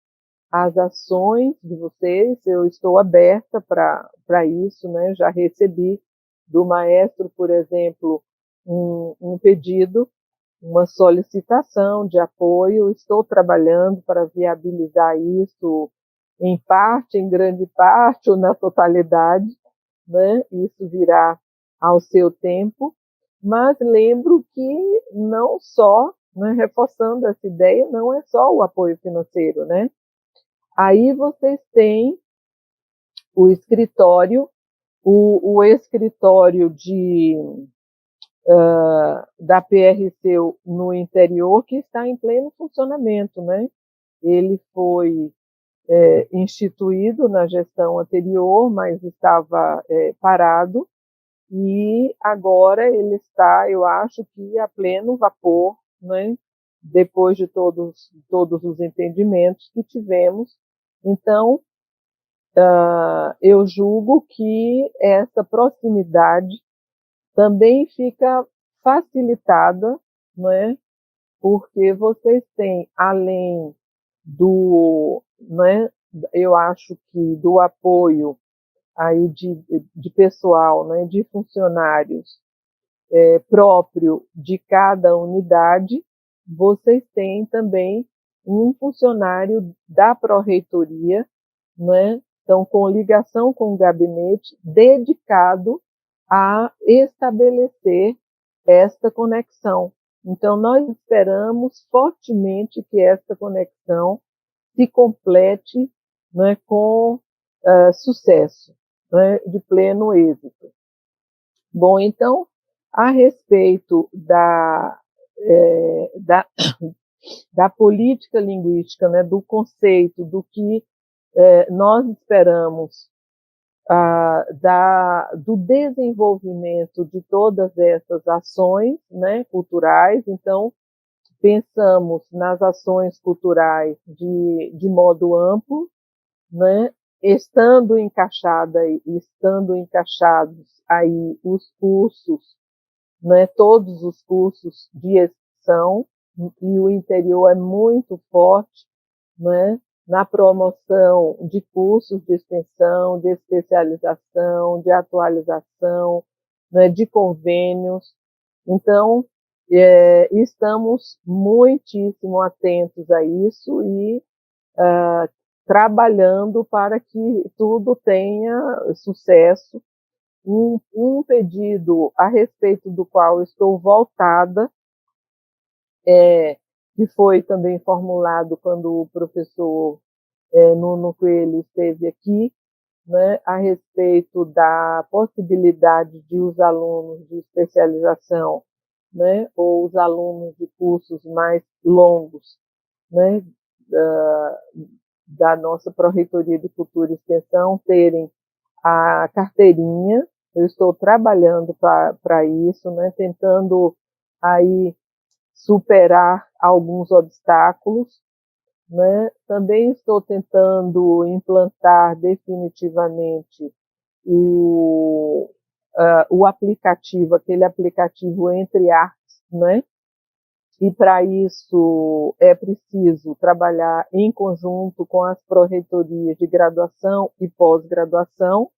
as ações de vocês. Eu estou aberta para isso, né? Já recebi do maestro, por exemplo, um pedido, uma solicitação de apoio. Estou trabalhando para viabilizar isso em parte, em grande parte ou na totalidade, né? Isso virá ao seu tempo, mas lembro que não só, né, reforçando essa ideia, não é só o apoio financeiro, né? Aí vocês têm o escritório, o escritório da PRC no interior, que está em pleno funcionamento, né? Ele foi instituído na gestão anterior, mas estava parado, e agora ele está, eu acho que a pleno vapor, né? Depois de todos os entendimentos que tivemos. Então, eu julgo que essa proximidade também fica facilitada, né? Porque vocês têm, além né, eu acho que do apoio aí de pessoal, né, de funcionários próprio de cada unidade, vocês têm também um funcionário da pró-reitoria, né? Então, com ligação com o gabinete, dedicado a estabelecer esta conexão. Então, nós esperamos fortemente que esta conexão se complete, né, com sucesso, né, de pleno êxito. Bom, então, a respeito da política linguística, né, do conceito, do que nós esperamos do desenvolvimento de todas essas ações, né, culturais. Então, pensamos nas ações culturais de modo amplo, né, estando encaixados aí os cursos, né, todos os cursos de extensão, e o interior é muito forte, né, na promoção de cursos de extensão, de especialização, de atualização, né, de convênios. Então, estamos muitíssimo atentos a isso e trabalhando para que tudo tenha sucesso. Um pedido a respeito do qual estou voltada, que foi também formulado quando o professor Nuno Coelho esteve aqui, né, a respeito da possibilidade de os alunos de especialização, né, ou os alunos de cursos mais longos, né, da nossa Pró-Reitoria de Cultura e Extensão terem a carteirinha. Eu estou trabalhando para isso, né, tentando aí superar alguns obstáculos, né? Também estou tentando implantar definitivamente o aplicativo, aquele aplicativo Entre Artes, né? E para isso é preciso trabalhar em conjunto com as pró-reitorias de graduação e pós-graduação,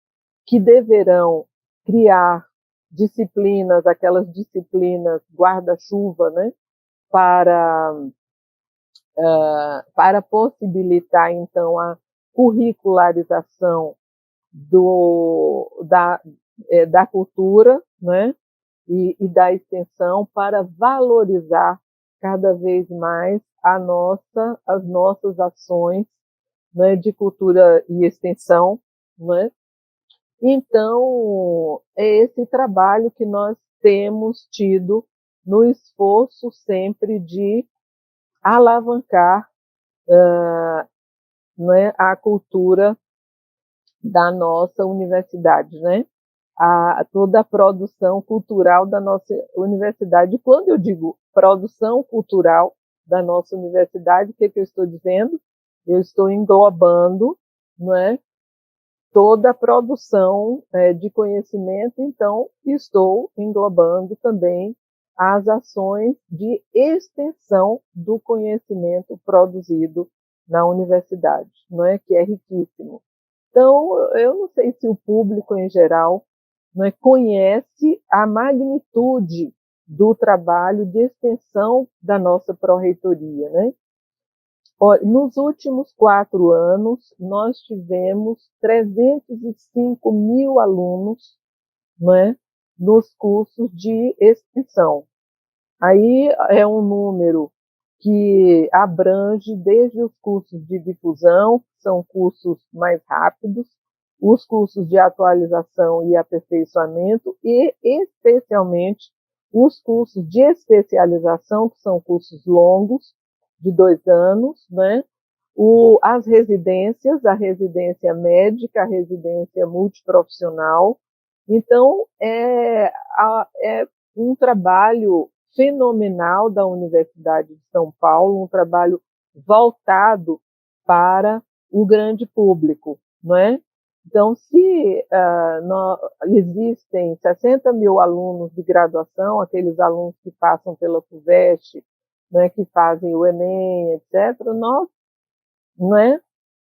que deverão criar disciplinas, aquelas disciplinas guarda-chuva, né? Para possibilitar, então, a curricularização da cultura, né? E da extensão, para valorizar cada vez mais as nossas ações, né, de cultura e extensão, né? Então, é esse trabalho que nós temos tido no esforço sempre de alavancar né, a cultura da nossa universidade, né? Toda a produção cultural da nossa universidade. Quando eu digo produção cultural da nossa universidade, o que eu estou dizendo? Eu estou englobando, não é, toda a produção de conhecimento, então estou englobando também as ações de extensão do conhecimento produzido na universidade, não é, que é riquíssimo. Então, eu não sei se o público em geral, não é, conhece a magnitude do trabalho de extensão da nossa pró-reitoria, né? Nos últimos 4 anos, nós tivemos 305 mil alunos, né, nos cursos de extensão. Aí é um número que abrange desde os cursos de difusão, que são cursos mais rápidos, os cursos de atualização e aperfeiçoamento, e especialmente os cursos de especialização, que são cursos longos, de 2 anos, né? As residências, a residência médica, a residência multiprofissional. Então, é um trabalho fenomenal da Universidade de São Paulo, um trabalho voltado para o grande público, não é? Então, se existem 60 mil alunos de graduação, aqueles alunos que passam pela FUVEST, né, que fazem o Enem, etc., nós, não é,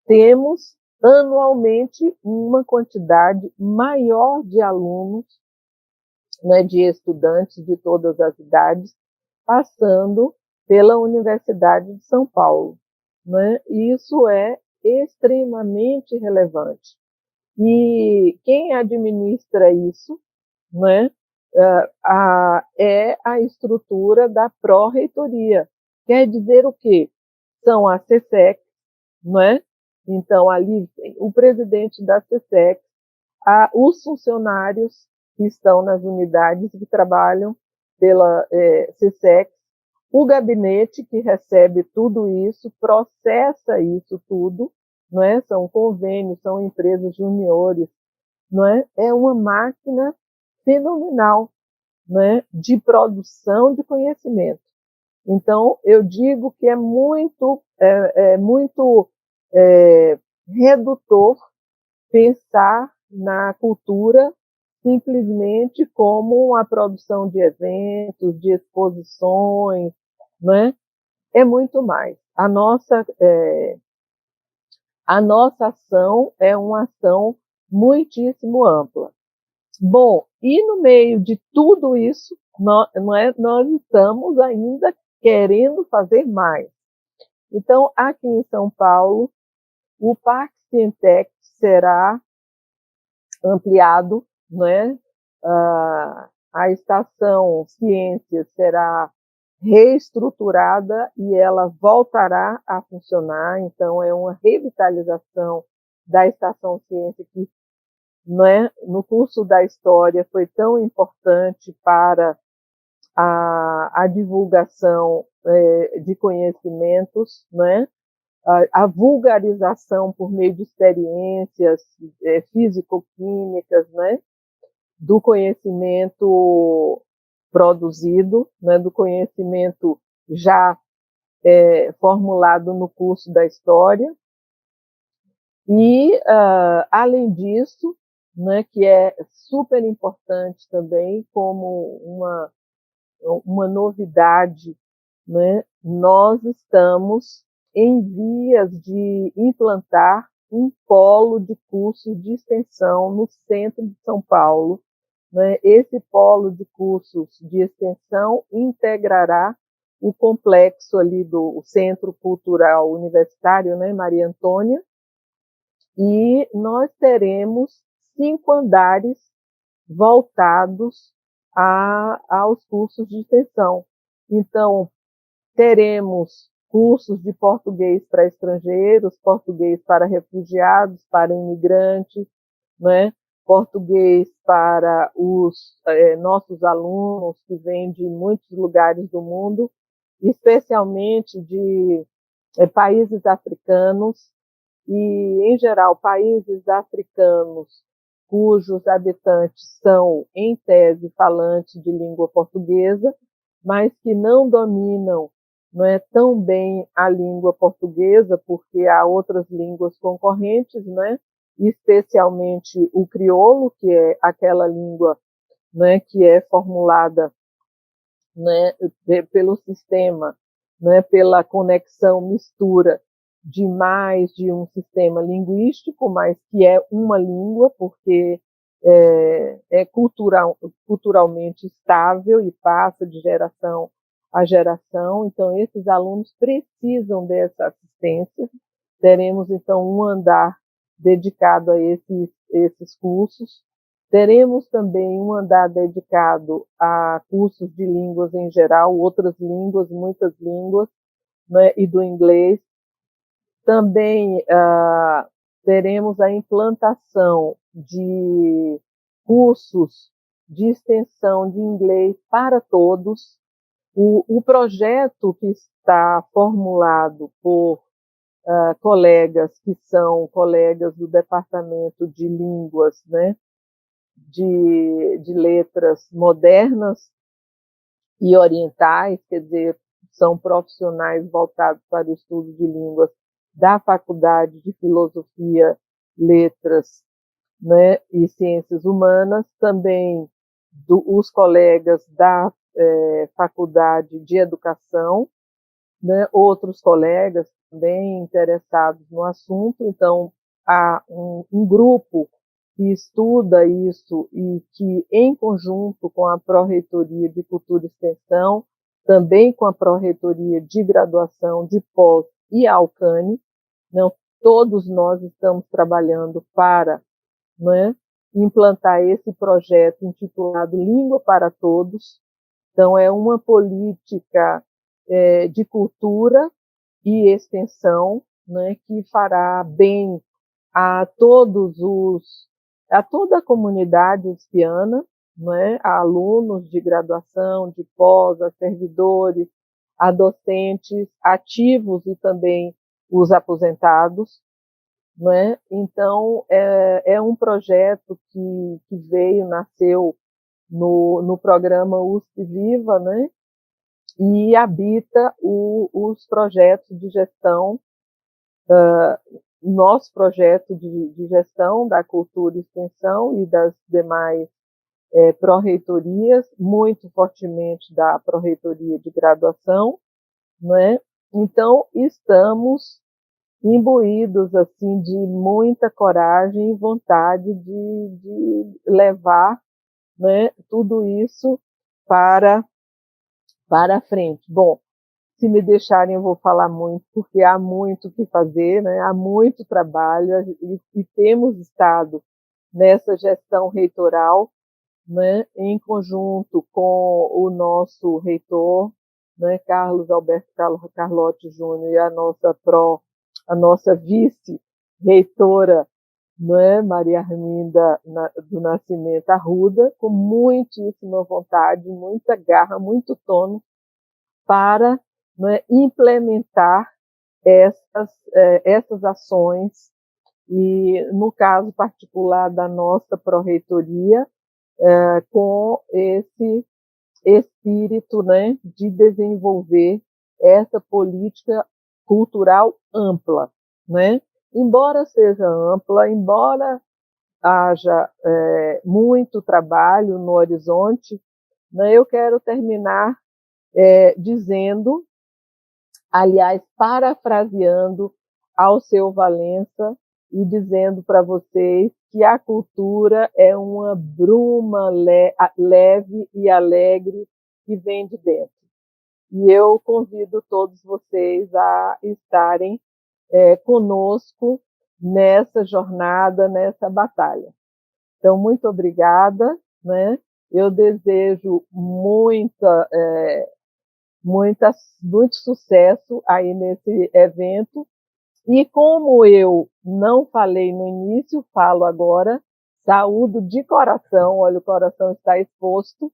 temos anualmente uma quantidade maior de alunos, né, de estudantes de todas as idades, passando pela Universidade de São Paulo, né? Isso é extremamente relevante. E quem administra isso, né, é a estrutura da pró-reitoria. Quer dizer o quê? São as CSEC, não é? Então, ali o presidente da CSEC, os funcionários que estão nas unidades que trabalham pela CSEC, o gabinete que recebe tudo isso, processa isso tudo, não é? São convênios, são empresas juniores, não é? É uma máquina fenomenal, não é? De produção de conhecimento. Então, eu digo que é muito redutor pensar na cultura simplesmente como a produção de eventos, de exposições, né? É muito mais. A nossa a nossa ação é uma ação muitíssimo ampla. Bom, e no meio de tudo isso, nós estamos ainda querendo fazer mais. Então, aqui em São Paulo, o Parque Cientec será ampliado, né? A estação Ciências será reestruturada e ela voltará a funcionar. Então, é uma revitalização da estação Ciência que, né, no curso da história foi tão importante para a divulgação de conhecimentos, né? A vulgarização por meio de experiências físico-químicas, né? Do conhecimento produzido, né? Do conhecimento já formulado no curso da história. E, além disso, né, que é super importante também como uma novidade, né, nós estamos em vias de implantar um polo de cursos de extensão no centro de São Paulo. Né? Esse polo de cursos de extensão integrará o complexo ali do Centro Cultural Universitário, né, Maria Antônia, e nós teremos 5 andares voltados aos cursos de extensão. Então, teremos cursos de português para estrangeiros, português para refugiados, para imigrantes, né? Português para os nossos alunos que vêm de muitos lugares do mundo, especialmente de países africanos e, em geral, países africanos cujos habitantes são, em tese, falantes de língua portuguesa, mas que não dominam tão bem a língua portuguesa, porque há outras línguas concorrentes, especialmente o crioulo, que é aquela língua que é formulada pelo sistema, pela conexão, mistura de mais de um sistema linguístico, mas que é uma língua, porque é culturalmente estável e passa de geração a geração. Então, esses alunos precisam dessa assistência. Teremos, então, um andar dedicado a esses cursos. Teremos também um andar dedicado a cursos de línguas em geral, outras línguas, muitas línguas, e do inglês. Também teremos a implantação de cursos de extensão de inglês para todos. O projeto que está formulado por colegas que são colegas do Departamento de Línguas, de letras modernas e orientais, quer dizer, são profissionais voltados para o estudo de línguas da Faculdade de Filosofia, Letras, e Ciências Humanas, também os colegas da Faculdade de Educação, outros colegas também interessados no assunto. Então, há um grupo que estuda isso e que, em conjunto com a Pró-Reitoria de Cultura e Extensão, também com a Pró-Reitoria de Graduação, de Pós e a Alcane, todos nós estamos trabalhando para implantar esse projeto intitulado Língua para Todos. Então, é uma política de cultura e extensão, que fará bem a toda a comunidade uspiana, a alunos de graduação, de pós, a servidores, a docentes ativos e também os aposentados. Então, é um projeto que nasceu no programa USP Viva, e habita os projetos de gestão, nosso projeto de gestão da cultura e extensão e das demais pró-reitorias, muito fortemente da pró-reitoria de graduação. Então, estamos imbuídos assim de muita coragem e vontade de levar, né, tudo isso para frente. Bom, se me deixarem, eu vou falar muito, porque há muito o que fazer, né? Há muito trabalho, e temos estado nessa gestão reitoral, né, em conjunto com o nosso reitor, né, Carlos Alberto Carlotti Júnior, e a nossa vice-reitora, né, Maria Arminda do Nascimento Arruda, com muitíssima vontade, muita garra, muito tono, para, né, implementar essas ações, e no caso particular da nossa pró-reitoria, com esse espírito, né, de desenvolver essa política cultural ampla, né? Embora seja ampla, embora haja muito trabalho no horizonte, né, eu quero terminar dizendo, aliás, parafraseando Alceu Valença e dizendo para vocês que a cultura é uma bruma leve e alegre que vem de dentro. E eu convido todos vocês a estarem conosco nessa jornada, nessa batalha. Então, muito obrigada, né? Eu desejo muito sucesso aí nesse evento. E como eu não falei no início, falo agora, saúdo de coração, olha, o coração está exposto,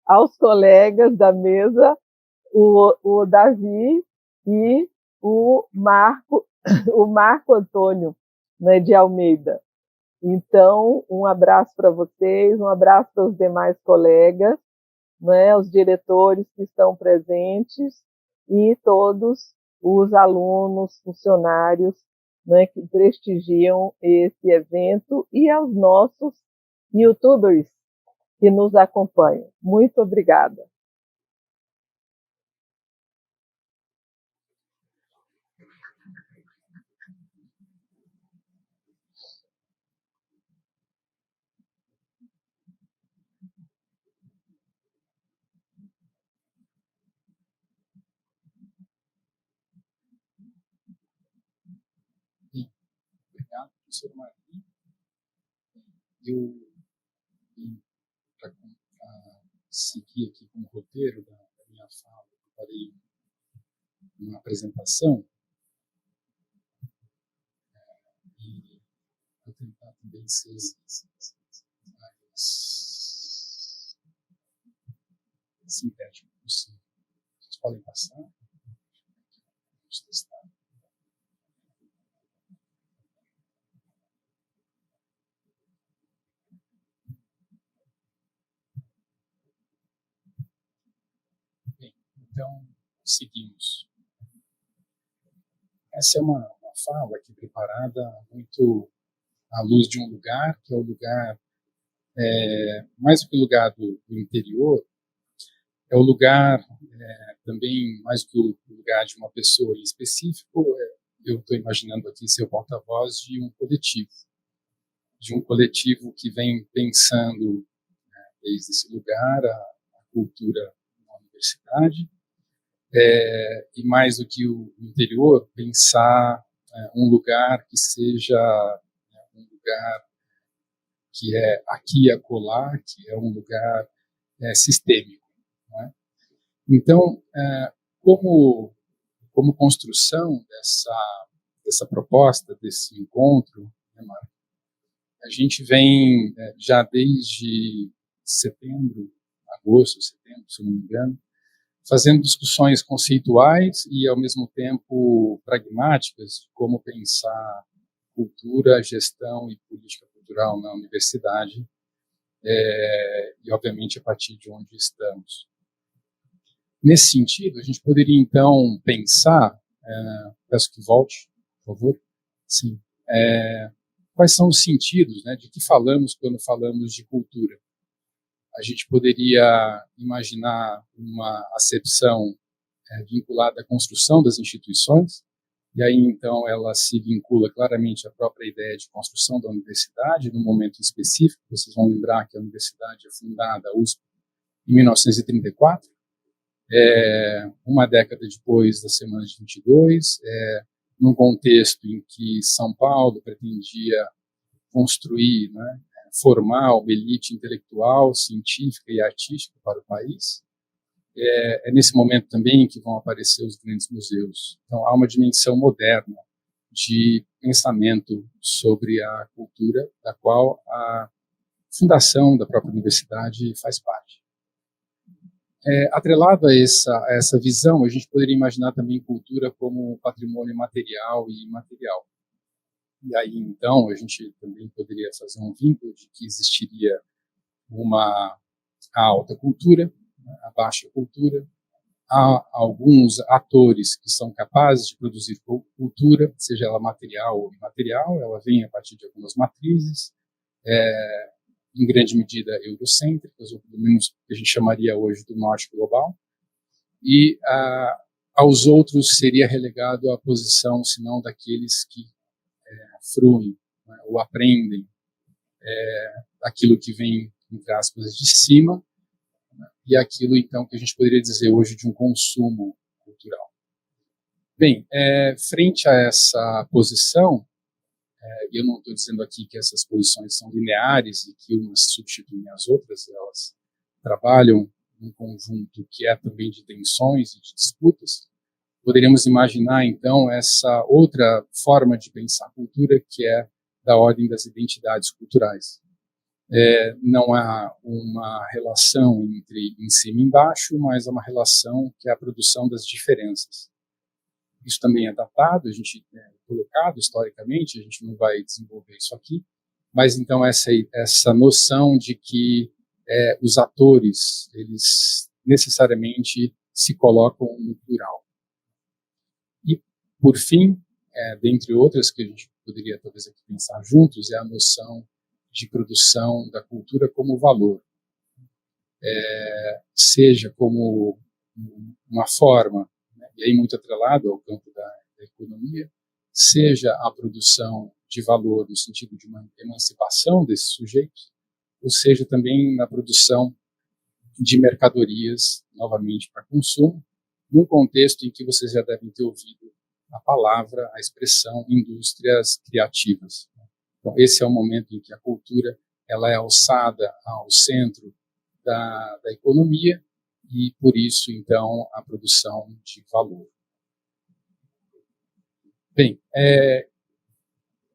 aos colegas da mesa, o Davi e o Marco Antônio, né, de Almeida. Então, um abraço para vocês, um abraço para os demais colegas, né, os diretores que estão presentes e todos os alunos, funcionários, né, que prestigiam esse evento, e aos nossos youtubers que nos acompanham. Muito obrigada. Obrigado, professor Maria. Eu vim para seguir aqui com o roteiro da minha fala, preparei uma apresentação e vou tentar também ser mais sintético possível. Vocês podem passar? Vamos testar. Bem, então, seguimos. Essa é uma fala aqui preparada muito à luz de um lugar, que é o lugar, mais do que o lugar do interior, é o lugar também, mais do que o lugar de uma pessoa em específico, eu estou imaginando aqui ser o porta-voz de um coletivo que vem pensando, desde esse lugar, a cultura na universidade, e mais do que o interior, pensar um lugar que seja um lugar que é aqui e acolá, que é um lugar sistêmico. Não é? Então, como construção dessa proposta, desse encontro, né, Marco, a gente vem já desde agosto, setembro, se não me engano, fazendo discussões conceituais e, ao mesmo tempo, pragmáticas de como pensar cultura, gestão e política cultural na universidade, e, obviamente, a partir de onde estamos. Nesse sentido, a gente poderia, então, pensar, peço que volte, por favor, sim, quais são os sentidos, né, de que falamos quando falamos de cultura. A gente poderia imaginar uma acepção vinculada à construção das instituições, E aí, então, ela se vincula claramente à própria ideia de construção da universidade, num momento específico. Vocês vão lembrar que a universidade é fundada, a USP, em 1934, uma década depois da Semana de 22, num contexto em que São Paulo pretendia construir, né, formar uma elite intelectual, científica e artística para o país. É nesse momento também que vão aparecer os grandes museus. Então, há uma dimensão moderna de pensamento sobre a cultura, da qual a fundação da própria universidade faz parte. Atrelado a essa visão, a gente poderia imaginar também cultura como patrimônio material e imaterial. E aí, então, a gente também poderia fazer um vínculo de que existiria a alta cultura, a baixa cultura. Há alguns atores que são capazes de produzir cultura, seja ela material ou imaterial, ela vem a partir de algumas matrizes, em grande medida eurocêntricas, ou pelo menos que a gente chamaria hoje do norte global, e aos outros seria relegado a posição, se não daqueles que fruem, né, ou aprendem aquilo que vem, entre aspas, de cima, e aquilo, então, que a gente poderia dizer hoje de um consumo cultural. Bem, frente a essa posição, e eu não estou dizendo aqui que essas posições são lineares e que umas substituem as outras, elas trabalham num conjunto que é também de tensões e de disputas. Poderíamos imaginar, então, essa outra forma de pensar a cultura, que é da ordem das identidades culturais. Não há uma relação entre em cima e embaixo, mas há uma relação que é a produção das diferenças. Isso também é datado, a gente colocado historicamente, a gente não vai desenvolver isso aqui, mas então essa noção de que os atores, eles necessariamente se colocam no plural. E, por fim, dentre outras que a gente poderia talvez aqui pensar juntos, é a noção de produção da cultura como valor, seja como uma forma, né, e aí muito atrelado ao campo da economia, seja a produção de valor no sentido de uma emancipação desses sujeitos, ou seja também na produção de mercadorias, novamente para consumo, num contexto em que vocês já devem ter ouvido a palavra, a expressão indústrias criativas. Então, esse é o momento em que a cultura ela é alçada ao centro da economia e, por isso, então, a produção de valor. Bem,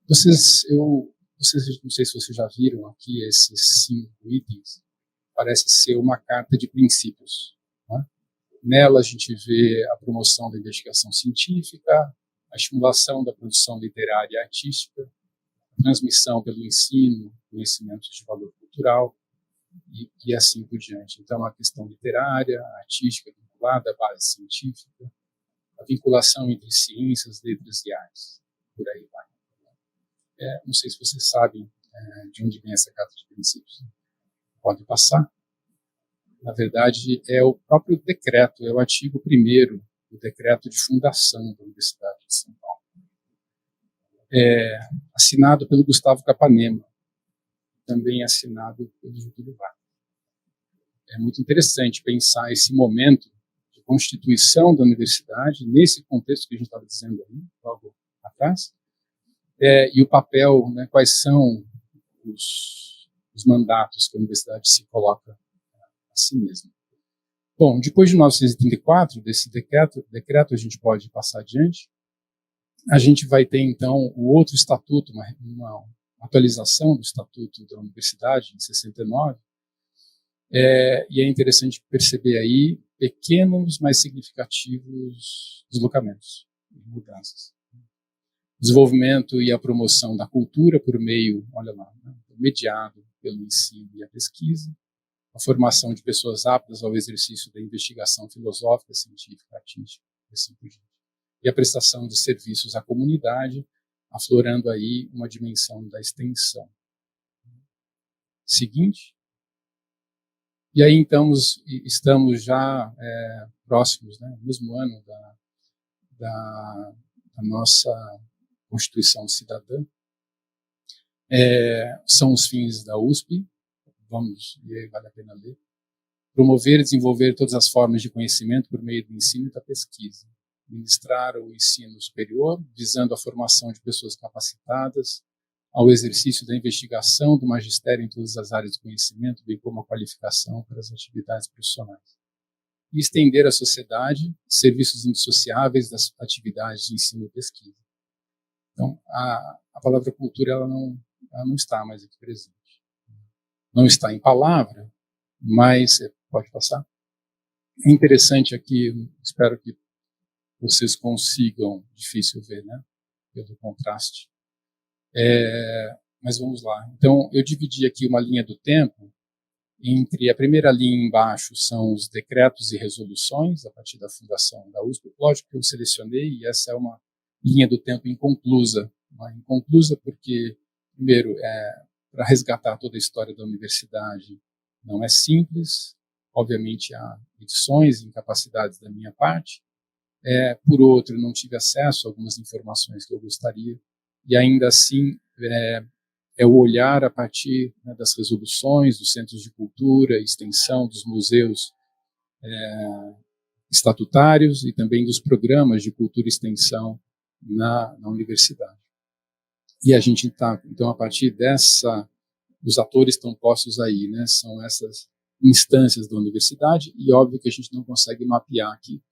vocês, não sei se vocês já viram aqui esses 5 itens, parece ser uma carta de princípios, né? Nela a gente vê a promoção da investigação científica, a estimulação da produção literária e artística, transmissão pelo ensino, conhecimentos de valor cultural e assim por diante. Então, a questão literária, artística, vinculada à base científica, a vinculação entre ciências, letras e artes, por aí vai. Não sei se vocês sabem de onde vem essa carta de princípios. Pode passar. Na verdade, é o próprio decreto, é o artigo 1º do decreto de fundação da Universidade de São Paulo. Assinado pelo Gustavo Capanema, também assinado pelo Getúlio Vargas. É muito interessante pensar esse momento de constituição da universidade, nesse contexto que a gente estava dizendo ali, logo atrás, e o papel, né, quais são os mandatos que a universidade se coloca a si mesma. Bom, depois de 1934, desse decreto a gente pode passar adiante. A gente vai ter, então, o outro estatuto, uma atualização do estatuto da universidade, em 69, e é interessante perceber aí pequenos, mas significativos deslocamentos, mudanças. Desenvolvimento e a promoção da cultura por meio, olha lá, né, mediado pelo ensino e a pesquisa, a formação de pessoas aptas ao exercício da investigação filosófica, científica, artística, e assim por diante. E a prestação de serviços à comunidade, aflorando aí uma dimensão da extensão. Seguinte. E aí, então, estamos já próximos, né, no mesmo ano da a nossa Constituição Cidadã. São os fins da USP, e aí vale a pena ler. Promover e desenvolver todas as formas de conhecimento por meio do ensino e da pesquisa. Ministrar o ensino superior, visando a formação de pessoas capacitadas, ao exercício da investigação, do magistério em todas as áreas do conhecimento, bem como a qualificação para as atividades profissionais. E estender à sociedade serviços indissociáveis das atividades de ensino e pesquisa. Então, a palavra cultura ela não está mais aqui presente. Não está em palavra, mas pode passar. É interessante aqui, espero que vocês consigam, difícil ver, né, pelo contraste. Mas vamos lá. Então, eu dividi aqui uma linha do tempo entre a primeira linha embaixo são os decretos e resoluções a partir da fundação da USP. Lógico que eu selecionei e essa é uma linha do tempo inconclusa. Inconclusa porque, primeiro, para resgatar toda a história da universidade não é simples. Obviamente, há edições e incapacidades da minha parte. Por outro, não tive acesso a algumas informações que eu gostaria. E ainda assim, é o olhar a partir, né, das resoluções, dos centros de cultura, extensão, dos museus estatutários e também dos programas de cultura e extensão na universidade. E a gente está, então, a partir os atores estão postos aí, né, são essas instâncias da universidade, e óbvio que a gente não consegue mapear aqui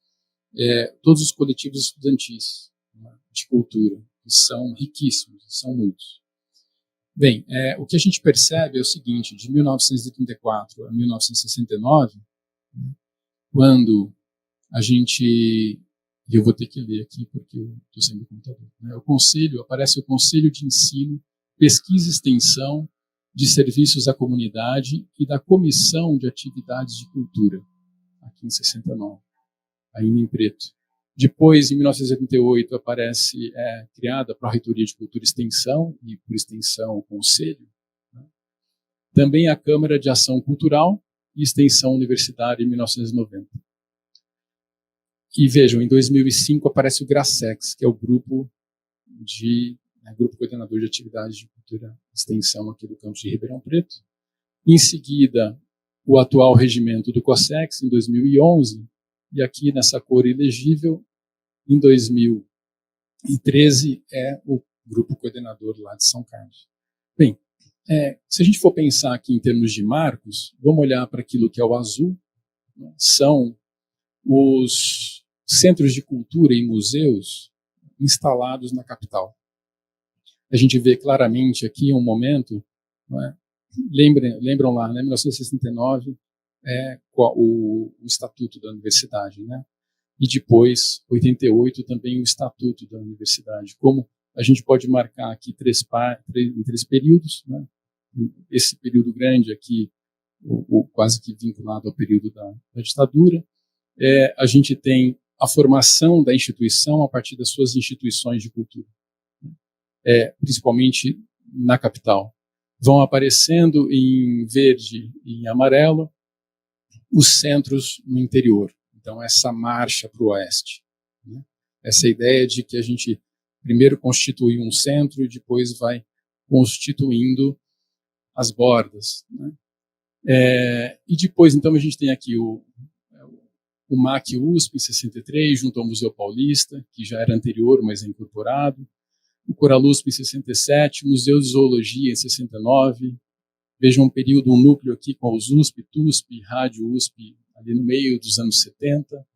todos os coletivos estudantis, né, de cultura, que são riquíssimos, são muitos. Bem, o que a gente percebe é o seguinte, de 1934 a 1969, quando a gente, e eu vou ter que ler aqui porque eu estou sem o computador, né, aparece o Conselho de Ensino, Pesquisa e Extensão de Serviços à Comunidade e da Comissão de Atividades de Cultura, aqui em 69, ainda em preto. Depois, em 1988, aparece criada a Pró-Reitoria de Cultura e Extensão, e, por extensão, o Conselho. Né? Também a Câmara de Ação Cultural e Extensão Universitária, em 1990. E vejam, em 2005 aparece o GRACEX, que é o grupo coordenador de atividades de cultura e extensão aqui do campus de Ribeirão Preto. Em seguida, o atual regimento do COSEX, em 2011, e aqui nessa cor ilegível, em 2013, é o grupo coordenador lá de São Carlos. Bem, se a gente for pensar aqui em termos de marcos, vamos olhar para aquilo que é o azul, né, são os centros de cultura e museus instalados na capital. A gente vê claramente aqui um momento, né, lembram lá, né, 1969, o Estatuto da Universidade, né? E depois, 88, também o Estatuto da Universidade. Como a gente pode marcar aqui em três períodos, né? Esse período grande aqui, quase que vinculado ao período da ditadura, a gente tem a formação da instituição a partir das suas instituições de cultura, principalmente na capital. Vão aparecendo em verde e em amarelo os centros no interior. Então, essa marcha para o oeste. Né? Essa ideia de que a gente primeiro constitui um centro e depois vai constituindo as bordas. Né? E depois, então, a gente tem aqui o MAC USP, em 63, junto ao Museu Paulista, que já era anterior, mas é incorporado. O Coralusp, em 67, Museu de Zoologia, em 69. Vejam um período, um núcleo aqui com os USP, TUSP, Rádio USP, ali no meio dos anos 70.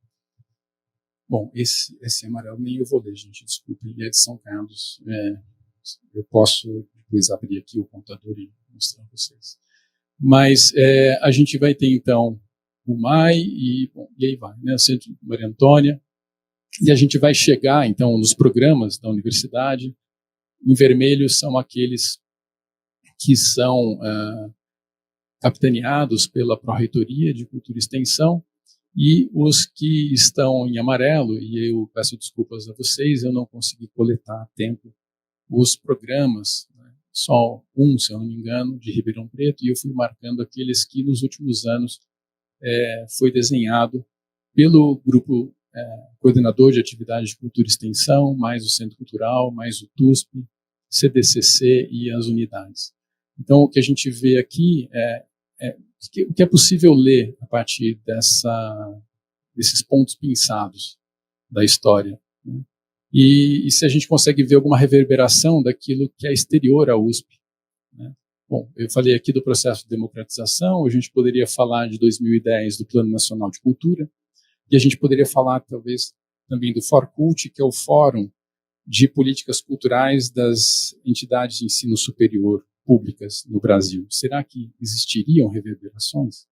Bom, esse amarelo nem eu vou ler, gente, desculpem, ele é de São Carlos. Eu posso depois abrir aqui o computador e mostrar para vocês. Mas a gente vai ter, então, o MAI e aí vai, né, o Centro de Maria Antônia, e a gente vai chegar, então, nos programas da universidade. Em vermelho são aqueles que são capitaneados pela Pró-Reitoria de Cultura e Extensão, e os que estão em amarelo, e eu peço desculpas a vocês, eu não consegui coletar a tempo os programas, né? Só um, se eu não me engano, de Ribeirão Preto, e eu fui marcando aqueles que nos últimos anos foi desenhado pelo grupo coordenador de atividades de cultura e extensão, mais o Centro Cultural, mais o TUSP, CDCC e as unidades. Então, o que a gente vê aqui o que é possível ler a partir desses pontos pinçados da história, né? E se a gente consegue ver alguma reverberação daquilo que é exterior à USP, né? Bom, eu falei aqui do processo de democratização, a gente poderia falar de 2010 do Plano Nacional de Cultura, e a gente poderia falar, talvez, também do FORCULT, que é o Fórum de Políticas Culturais das Entidades de Ensino Superior Públicas no Brasil. Será que existiriam reverberações?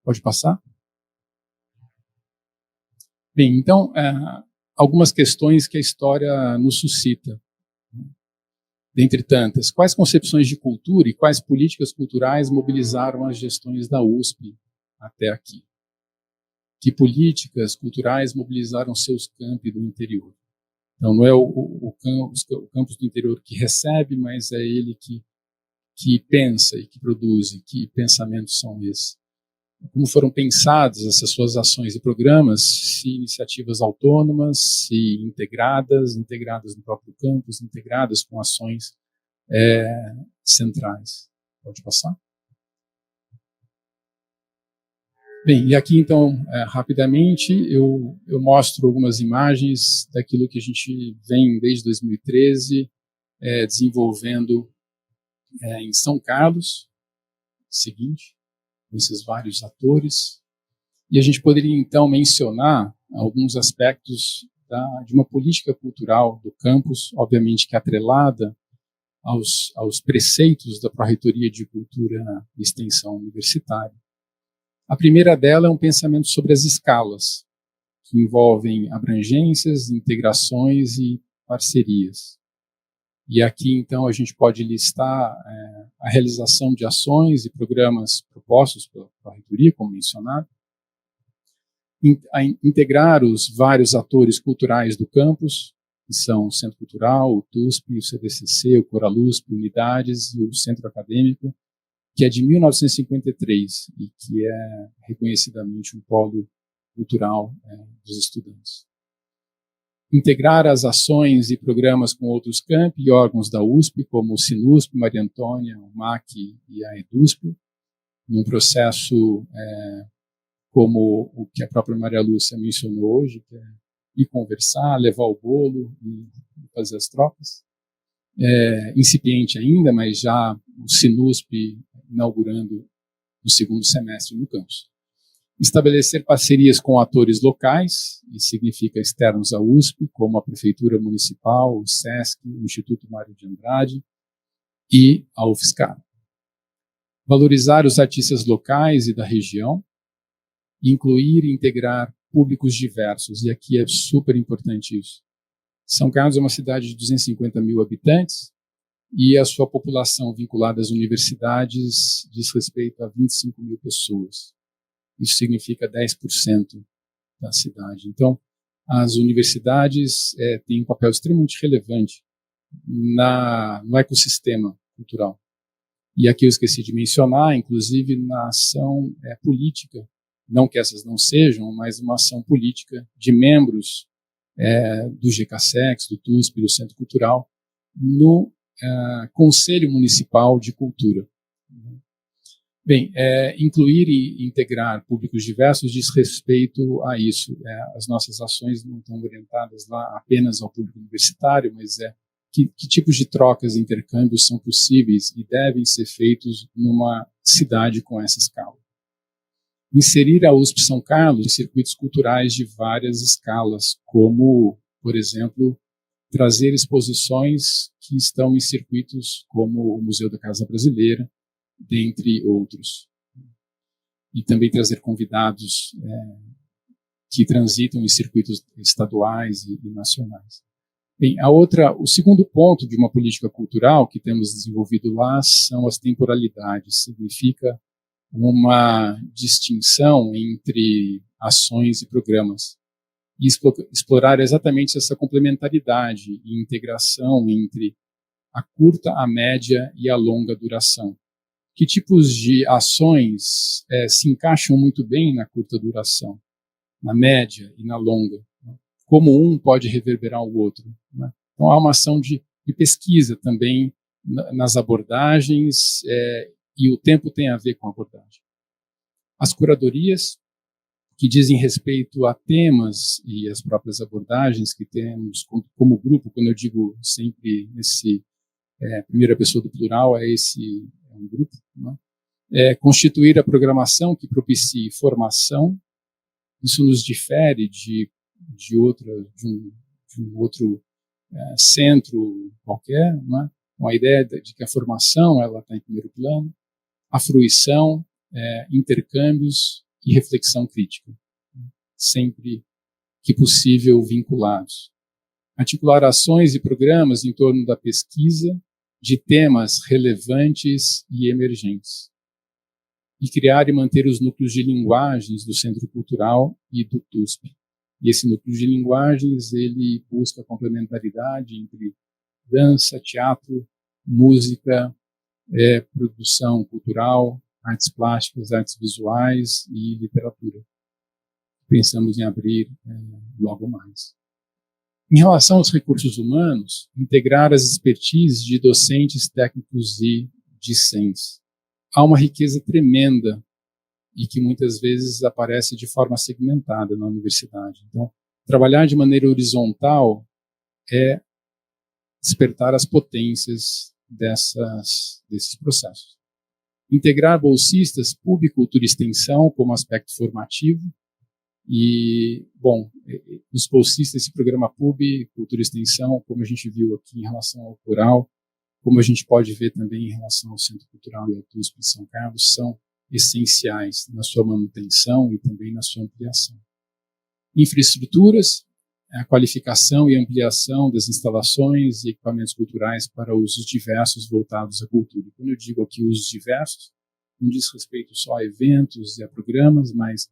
Pode passar? Bem, então, algumas questões que a história nos suscita. Dentre tantas, quais concepções de cultura e quais políticas culturais mobilizaram as gestões da USP até aqui? Que políticas culturais mobilizaram seus campi do interior? Então, não é o campus do interior que recebe, mas é ele que pensa e que produz. E que pensamentos são esses? Como foram pensadas essas suas ações e programas, se iniciativas autônomas, se integradas no próprio campus, integradas com ações centrais. Pode passar? Bem, e aqui então, rapidamente, eu mostro algumas imagens daquilo que a gente vem desde 2013 desenvolvendo em São Carlos, seguinte, com esses vários atores, e a gente poderia então mencionar alguns aspectos de uma política cultural do campus, obviamente que atrelada aos preceitos da Pró-Reitoria de Cultura e Extensão Universitária. A primeira dela é um pensamento sobre as escalas, que envolvem abrangências, integrações e parcerias. E aqui, então, a gente pode listar a realização de ações e programas propostos pela Reitoria, como mencionado, integrar os vários atores culturais do campus, que são o Centro Cultural, o TUSP, o CDCC, o Coralusp, unidades e o Centro Acadêmico, que é de 1953 e que é reconhecidamente um polo cultural dos estudantes. Integrar as ações e programas com outros campi e órgãos da USP, como o SINUSP, Maria Antônia, o MAC e a EDUSP, num processo como o que a própria Maria Lúcia mencionou hoje, que é ir conversar, levar o bolo e fazer as trocas. Incipiente ainda, mas já o SINUSP inaugurando no segundo semestre no campus. Estabelecer parcerias com atores locais, isso significa externos à USP, como a Prefeitura Municipal, o SESC, o Instituto Mário de Andrade e a UFSCar. Valorizar os artistas locais e da região, incluir e integrar públicos diversos, e aqui é super importante isso. São Carlos é uma cidade de 250 mil habitantes, e a sua população vinculada às universidades diz respeito a 25 mil pessoas. Isso significa 10% da cidade. Então, as universidades têm um papel extremamente relevante no ecossistema cultural. E aqui eu esqueci de mencionar, inclusive, na ação política, não que essas não sejam, mas uma ação política de membros do GKSEX, do TUSP, do Centro Cultural, no Conselho Municipal de Cultura. Bem, incluir e integrar públicos diversos diz respeito a isso. As nossas ações não estão orientadas lá apenas ao público universitário, mas que tipos de trocas e intercâmbios são possíveis e devem ser feitos numa cidade com essa escala. Inserir a USP São Carlos em circuitos culturais de várias escalas, como, por exemplo, trazer exposições que estão em circuitos como o Museu da Casa Brasileira, dentre outros. E também trazer convidados que transitam em circuitos estaduais e nacionais. Bem, o segundo ponto de uma política cultural que temos desenvolvido lá são as temporalidades. Significa uma distinção entre ações e programas. E explorar exatamente essa complementaridade e integração entre a curta, a média e a longa duração. Que tipos de ações se encaixam muito bem na curta duração, na média e na longa? como um pode reverberar o outro, né? Então, há uma ação de pesquisa também nas abordagens, e o tempo tem a ver com a abordagem. As curadorias, que dizem respeito a temas e as próprias abordagens que temos como grupo, quando eu digo sempre nesse primeira pessoa do plural, é um grupo, né? Constituir a programação que propicie formação. Isso nos difere de um outro centro qualquer, né? Com a ideia de que a formação ela está em primeiro plano, a fruição, intercâmbios e reflexão crítica, sempre que possível vinculados. Articular ações e programas em torno da pesquisa de temas relevantes e emergentes. E criar e manter os núcleos de linguagens do Centro Cultural e do TUSP. E esse núcleo de linguagens, ele busca complementaridade entre dança, teatro, música, produção cultural, artes plásticas, artes visuais e literatura. Pensamos em abrir logo mais. Em relação aos recursos humanos, integrar as expertises de docentes, técnicos e discentes. Há uma riqueza tremenda e que muitas vezes aparece de forma segmentada na universidade. Então, trabalhar de maneira horizontal é despertar as potências desses processos. Integrar bolsistas, PUB, cultura e extensão como aspecto formativo. E, bom, os bolsistas desse programa PUB, cultura e extensão, como a gente viu aqui em relação ao Coral, como a gente pode ver também em relação ao Centro Cultural e ao TUSP de São Carlos, são essenciais na sua manutenção e também na sua ampliação. Infraestruturas, a qualificação e ampliação das instalações e equipamentos culturais para usos diversos voltados à cultura. Quando eu digo aqui usos diversos, não diz respeito só a eventos e a programas, mas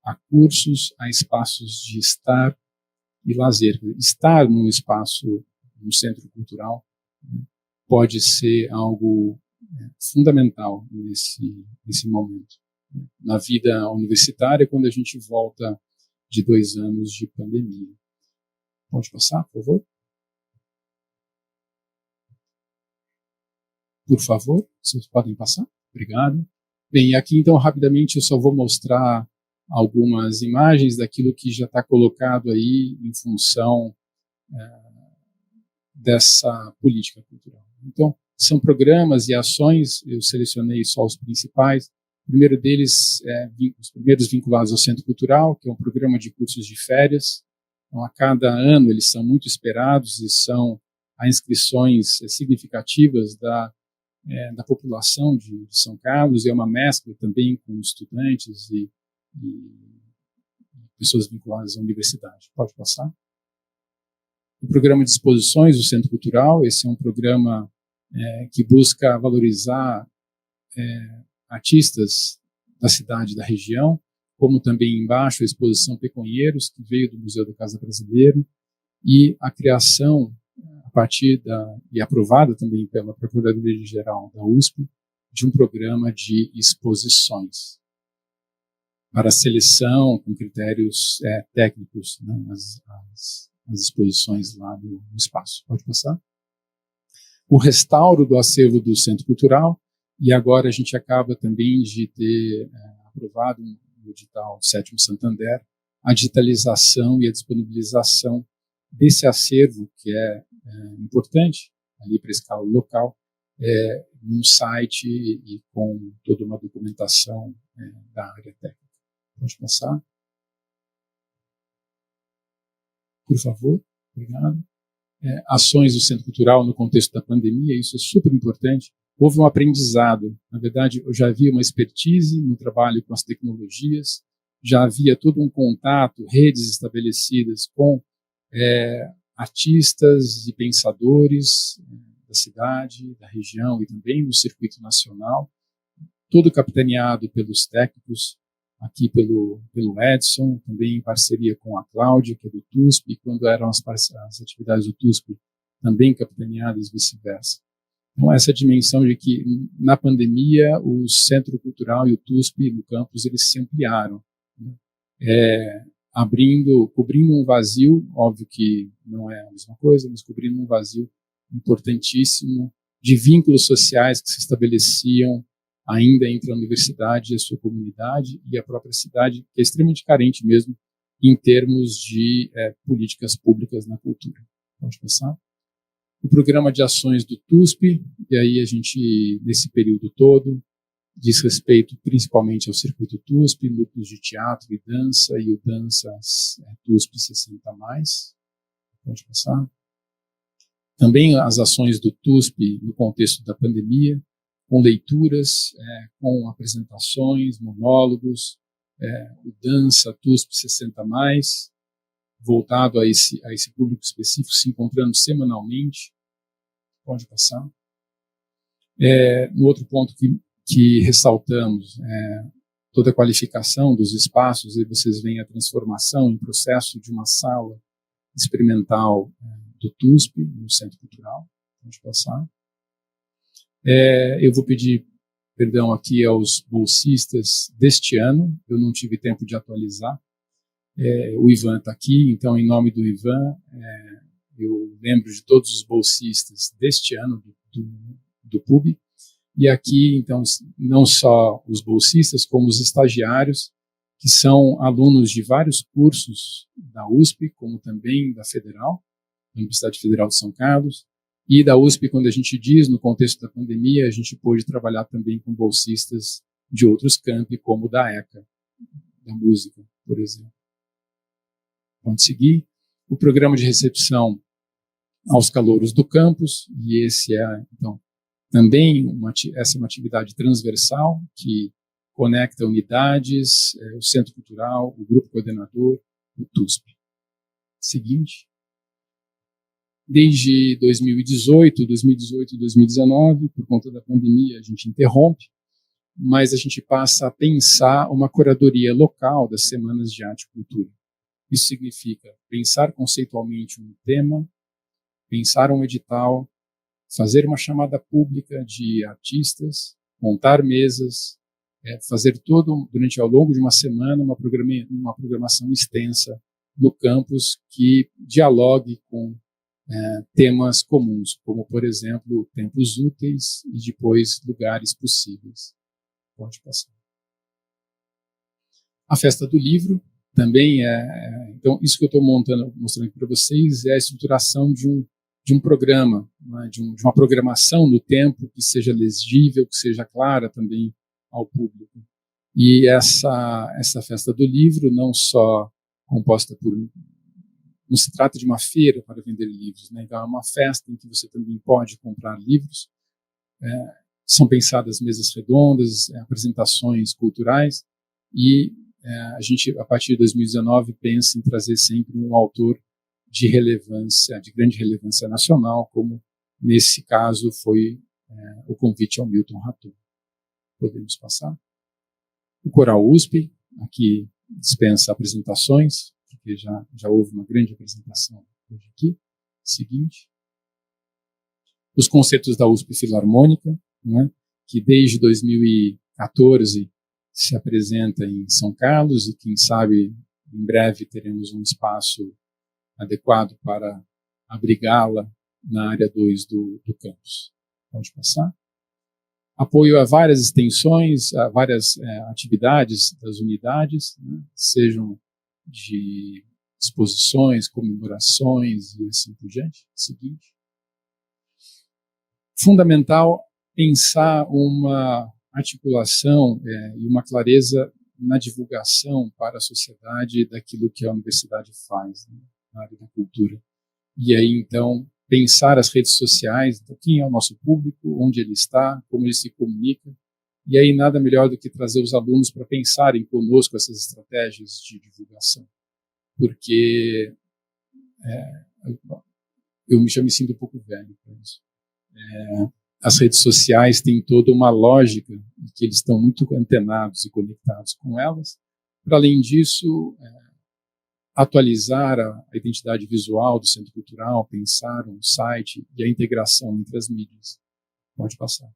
a cursos, a espaços de estar e lazer. Estar num espaço, num centro cultural, pode ser algo fundamental nesse momento. Na vida universitária, quando a gente volta de 2 anos de pandemia. Pode passar, por favor? Por favor, vocês podem passar? Obrigado. Bem, aqui então, rapidamente, eu só vou mostrar algumas imagens daquilo que já está colocado aí em função dessa política cultural. Então, são programas e ações, eu selecionei só os principais. O primeiro deles os primeiros vinculados ao Centro Cultural, que é um programa de cursos de férias. Então, a cada ano eles são muito esperados e há inscrições significativas da população de São Carlos, e é uma mescla também com estudantes e pessoas vinculadas à universidade. Pode passar? O programa de exposições do Centro Cultural, esse é um programa que busca valorizar artistas da cidade e da região, como também embaixo a exposição Peconheiros, que veio do Museu da Casa Brasileira, e a criação, a partir e aprovada também pela Procuradoria-Geral da USP, de um programa de exposições para seleção com critérios técnicos, né, as exposições lá no espaço. Pode passar? O restauro do acervo do Centro Cultural, e agora a gente acaba também de ter aprovado no edital 7º Santander a digitalização e a disponibilização desse acervo, que é importante ali para a escala local, num site e com toda uma documentação da área técnica. Pode passar? Por favor, obrigado. Ações do Centro Cultural no contexto da pandemia, isso é super importante. Houve um aprendizado, na verdade, eu já havia uma expertise no trabalho com as tecnologias, já havia todo um contato, redes estabelecidas com artistas e pensadores da cidade, da região e também do circuito nacional, todo capitaneado pelos técnicos, aqui pelo Edson, também em parceria com a Cláudia, que é do TUSP, e quando eram as atividades do TUSP, também capitaneadas vice-versa. Então, essa dimensão de que, na pandemia, o Centro Cultural e o TUSP no campus, eles se ampliaram, né? cobrindo um vazio, óbvio que não é a mesma coisa, mas cobrindo um vazio importantíssimo de vínculos sociais que se estabeleciam ainda entre a universidade e a sua comunidade e a própria cidade, que é extremamente carente mesmo em termos de políticas públicas na cultura. Pode passar? O programa de ações do TUSP, e aí a gente, nesse período todo, diz respeito principalmente ao circuito TUSP, núcleos de teatro e dança, e o Dança TUSP 60+. Pode passar? Também as ações do TUSP no contexto da pandemia, com leituras, com apresentações, monólogos, o Dança TUSP 60+, voltado a esse público específico, se encontrando semanalmente. Pode passar. No outro ponto que ressaltamos, toda a qualificação dos espaços, e vocês veem a transformação em processo de uma sala experimental do TUSP, no Centro Cultural. Pode passar. Eu vou pedir perdão aqui aos bolsistas deste ano, eu não tive tempo de atualizar. O Ivan está aqui, então, em nome do Ivan, eu lembro de todos os bolsistas deste ano do PUB, e aqui, então, não só os bolsistas, como os estagiários, que são alunos de vários cursos da USP, como também da Federal, da Universidade Federal de São Carlos, e da USP, quando a gente diz, no contexto da pandemia, a gente pôde trabalhar também com bolsistas de outros campi, como da ECA, da música, por exemplo. Pode seguir. O programa de recepção aos calouros do campus, e esse então, também essa é uma atividade transversal que conecta unidades, o Centro Cultural, o Grupo Coordenador, o TUSP. Seguinte. Desde 2018 e 2019, por conta da pandemia, a gente interrompe, mas a gente passa a pensar uma curadoria local das Semanas de Arte e Cultura. Isso significa pensar conceitualmente um tema, pensar um edital, fazer uma chamada pública de artistas, montar mesas, fazer durante ao longo de uma semana, uma programação extensa no campus que dialogue com temas comuns, como, por exemplo, tempos úteis e depois lugares possíveis. Pode passar. A Festa do Livro também então, isso que eu estou mostrando para vocês é a estruturação de um programa, né, de uma programação no tempo que seja legível, que seja clara também ao público. E essa Festa do Livro, não só composta por... Não se trata de uma feira para vender livros, né? Então é uma festa em que você também pode comprar livros. São pensadas mesas redondas, apresentações culturais, e a gente, a partir de 2019, pensa em trazer sempre um autor de relevância, de grande relevância nacional, como nesse caso foi o convite ao Milton Ratum. Podemos passar? O Coral USP, aqui dispensa apresentações, porque já houve uma grande apresentação hoje aqui. Seguinte. Os concertos da USP Filarmônica, né, que desde 2014 se apresenta em São Carlos e, quem sabe, em breve teremos um espaço adequado para abrigá-la na área 2 do campus. Pode passar. Apoio a várias extensões, a várias atividades das unidades, né, sejam de exposições, comemorações e assim por diante. Seguinte. Fundamental pensar uma articulação e uma clareza na divulgação para a sociedade daquilo que a universidade faz, né, na área da cultura. E aí, então, pensar as redes sociais, então, quem é o nosso público, onde ele está, como ele se comunica. E aí, nada melhor do que trazer os alunos para pensarem conosco essas estratégias de divulgação. Porque eu já me sinto um pouco velho para isso. As redes sociais têm toda uma lógica de que eles estão muito antenados e conectados com elas. Para além disso, atualizar a identidade visual do Centro Cultural, pensar um site e a integração entre as mídias. Pode passar.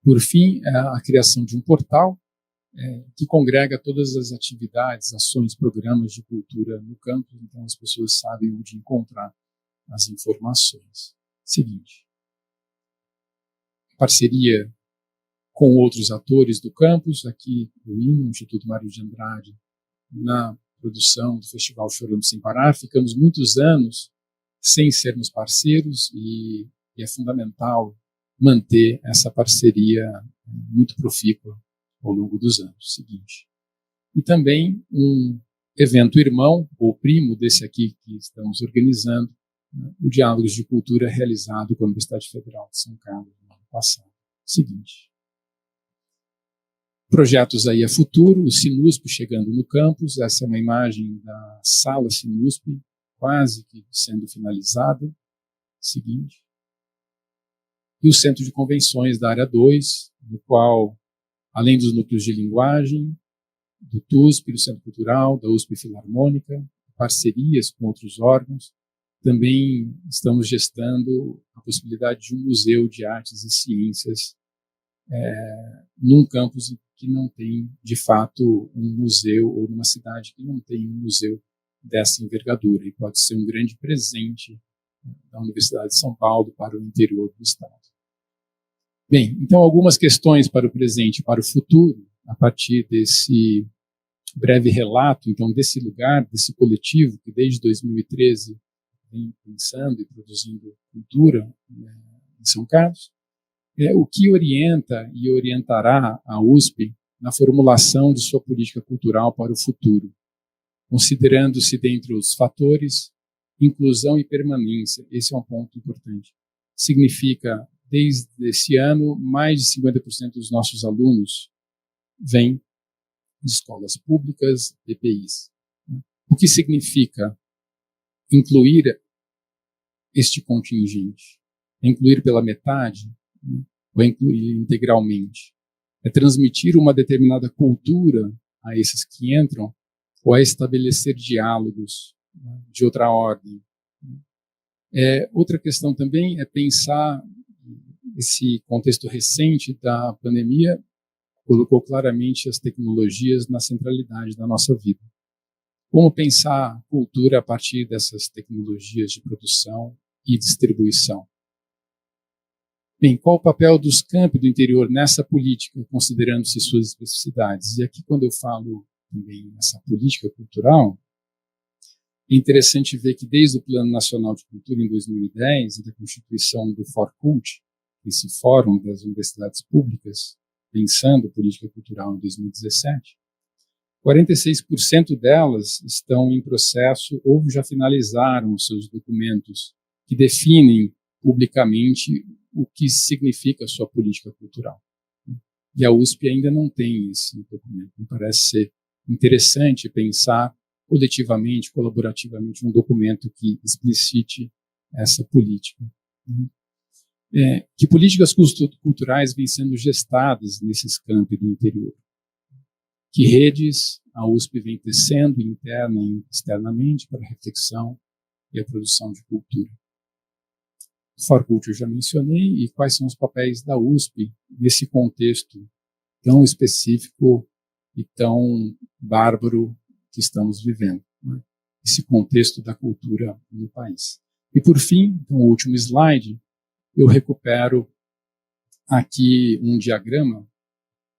Por fim, a criação de um portal, que congrega todas as atividades, ações, programas de cultura no campus, então as pessoas sabem onde encontrar as informações. Seguinte. Parceria com outros atores do campus, aqui o INA, Instituto Mário de Andrade, na produção do Festival Chorando Sem Parar. Ficamos muitos anos sem sermos parceiros e é fundamental manter essa parceria muito profícua ao longo dos anos seguintes. E também um evento irmão, ou primo desse aqui que estamos organizando, o Diálogos de Cultura, realizado com a Universidade Federal de São Carlos no ano passado. Seguinte. Projetos aí a futuro, o Sinusp chegando no campus, essa é uma imagem da sala Sinusp, quase que sendo finalizada. Seguinte. E o Centro de Convenções da Área 2, no qual, além dos núcleos de linguagem, do TUSP, do Centro Cultural, da USP Filarmônica, parcerias com outros órgãos, também estamos gestando a possibilidade de um museu de artes e ciências num campus que não tem, de fato, um museu, ou numa cidade que não tem um museu dessa envergadura, e pode ser um grande presente da Universidade de São Paulo para o interior do estado. Bem, então algumas questões para o presente e para o futuro, a partir desse breve relato, então, desse lugar, desse coletivo que desde 2013 vem pensando e produzindo cultura em São Carlos, o que orienta e orientará a USP na formulação de sua política cultural para o futuro, considerando-se dentre os fatores inclusão e permanência. Esse é um ponto importante. Significa, desde esse ano, mais de 50% dos nossos alunos vêm de escolas públicas, EPIs. O que significa incluir este contingente? Incluir pela metade? Ou incluir integralmente? É transmitir uma determinada cultura a esses que entram, ou é estabelecer diálogos de outra ordem? Outra questão também é pensar esse contexto recente da pandemia, colocou claramente as tecnologias na centralidade da nossa vida. Como pensar cultura a partir dessas tecnologias de produção e distribuição? Bem, qual o papel dos campi do interior nessa política, considerando-se suas especificidades? E aqui, quando eu falo também nessa política cultural, é interessante ver que desde o Plano Nacional de Cultura em 2010 e da constituição do FORCULT, esse Fórum das Universidades Públicas, pensando política cultural em 2017, 46% delas estão em processo ou já finalizaram os seus documentos que definem publicamente o que significa a sua política cultural. E a USP ainda não tem esse documento. Me parece ser interessante pensar coletivamente, colaborativamente, um documento que explicite essa política. Que políticas culturais vêm sendo gestadas nesses campi do interior? Que redes a USP vem tecendo interna e externamente para a reflexão e a produção de cultura? O FORCULT eu já mencionei, e quais são os papéis da USP nesse contexto tão específico e tão bárbaro que estamos vivendo, né? Esse contexto da cultura no país. E por fim, então, o último slide, eu recupero aqui um diagrama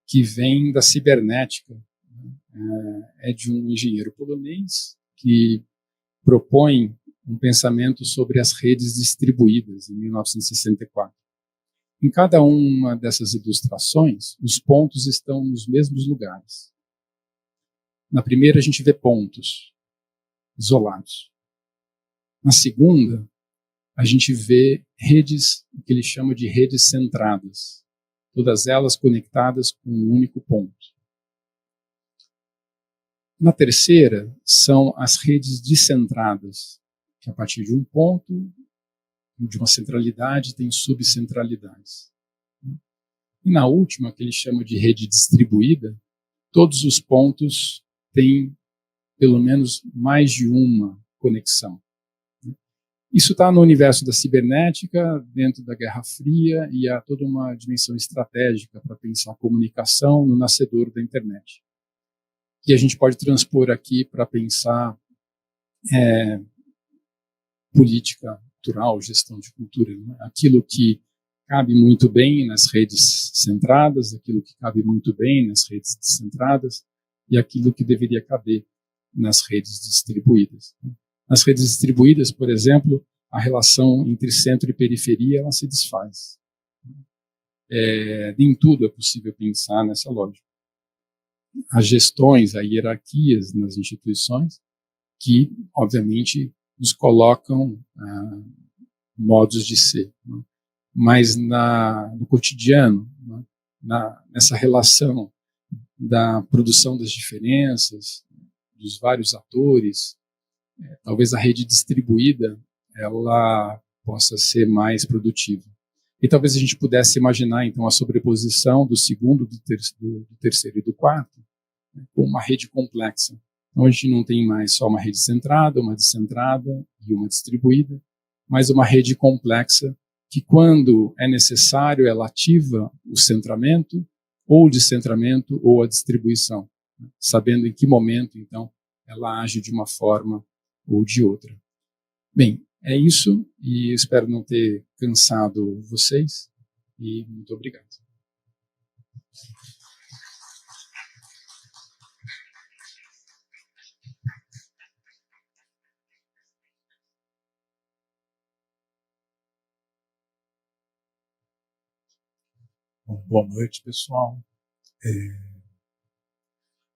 que vem da cibernética, é de um engenheiro polonês que propõe um pensamento sobre as redes distribuídas em 1964. Em cada uma dessas ilustrações, os pontos estão nos mesmos lugares. Na primeira, a gente vê pontos isolados. Na segunda, a gente vê redes, que ele chama de redes centradas, todas elas conectadas com um único ponto. Na terceira, são as redes descentradas, que a partir de um ponto, de uma centralidade, tem subcentralidades. E na última, que ele chama de rede distribuída, todos os pontos têm pelo menos mais de uma conexão. Isso está no universo da cibernética, dentro da Guerra Fria, e há toda uma dimensão estratégica para pensar a comunicação no nascedor da internet. E a gente pode transpor aqui para pensar política cultural, gestão de cultura, né? Aquilo que cabe muito bem nas redes centradas, aquilo que cabe muito bem nas redes descentradas, e aquilo que deveria caber nas redes distribuídas. Nas redes distribuídas, por exemplo, a relação entre centro e periferia ela se desfaz. Nem tudo é possível pensar nessa lógica. As gestões, as hierarquias nas instituições, que, obviamente, nos colocam modos de ser. Né? Mas no cotidiano, né? Nessa relação da produção das diferenças, dos vários atores, talvez a rede distribuída ela possa ser mais produtiva. E talvez a gente pudesse imaginar, então, a sobreposição do segundo, do terceiro e do quarto, né, com uma rede complexa. Então, a gente não tem mais só uma rede centrada, uma descentrada e uma distribuída, mas uma rede complexa que, quando é necessário, ela ativa o centramento, ou o descentramento, ou a distribuição, né, sabendo em que momento, então, ela age de uma forma ou de outra. Bem, é isso, e espero não ter cansado vocês, e muito obrigado. Bom, boa noite, pessoal.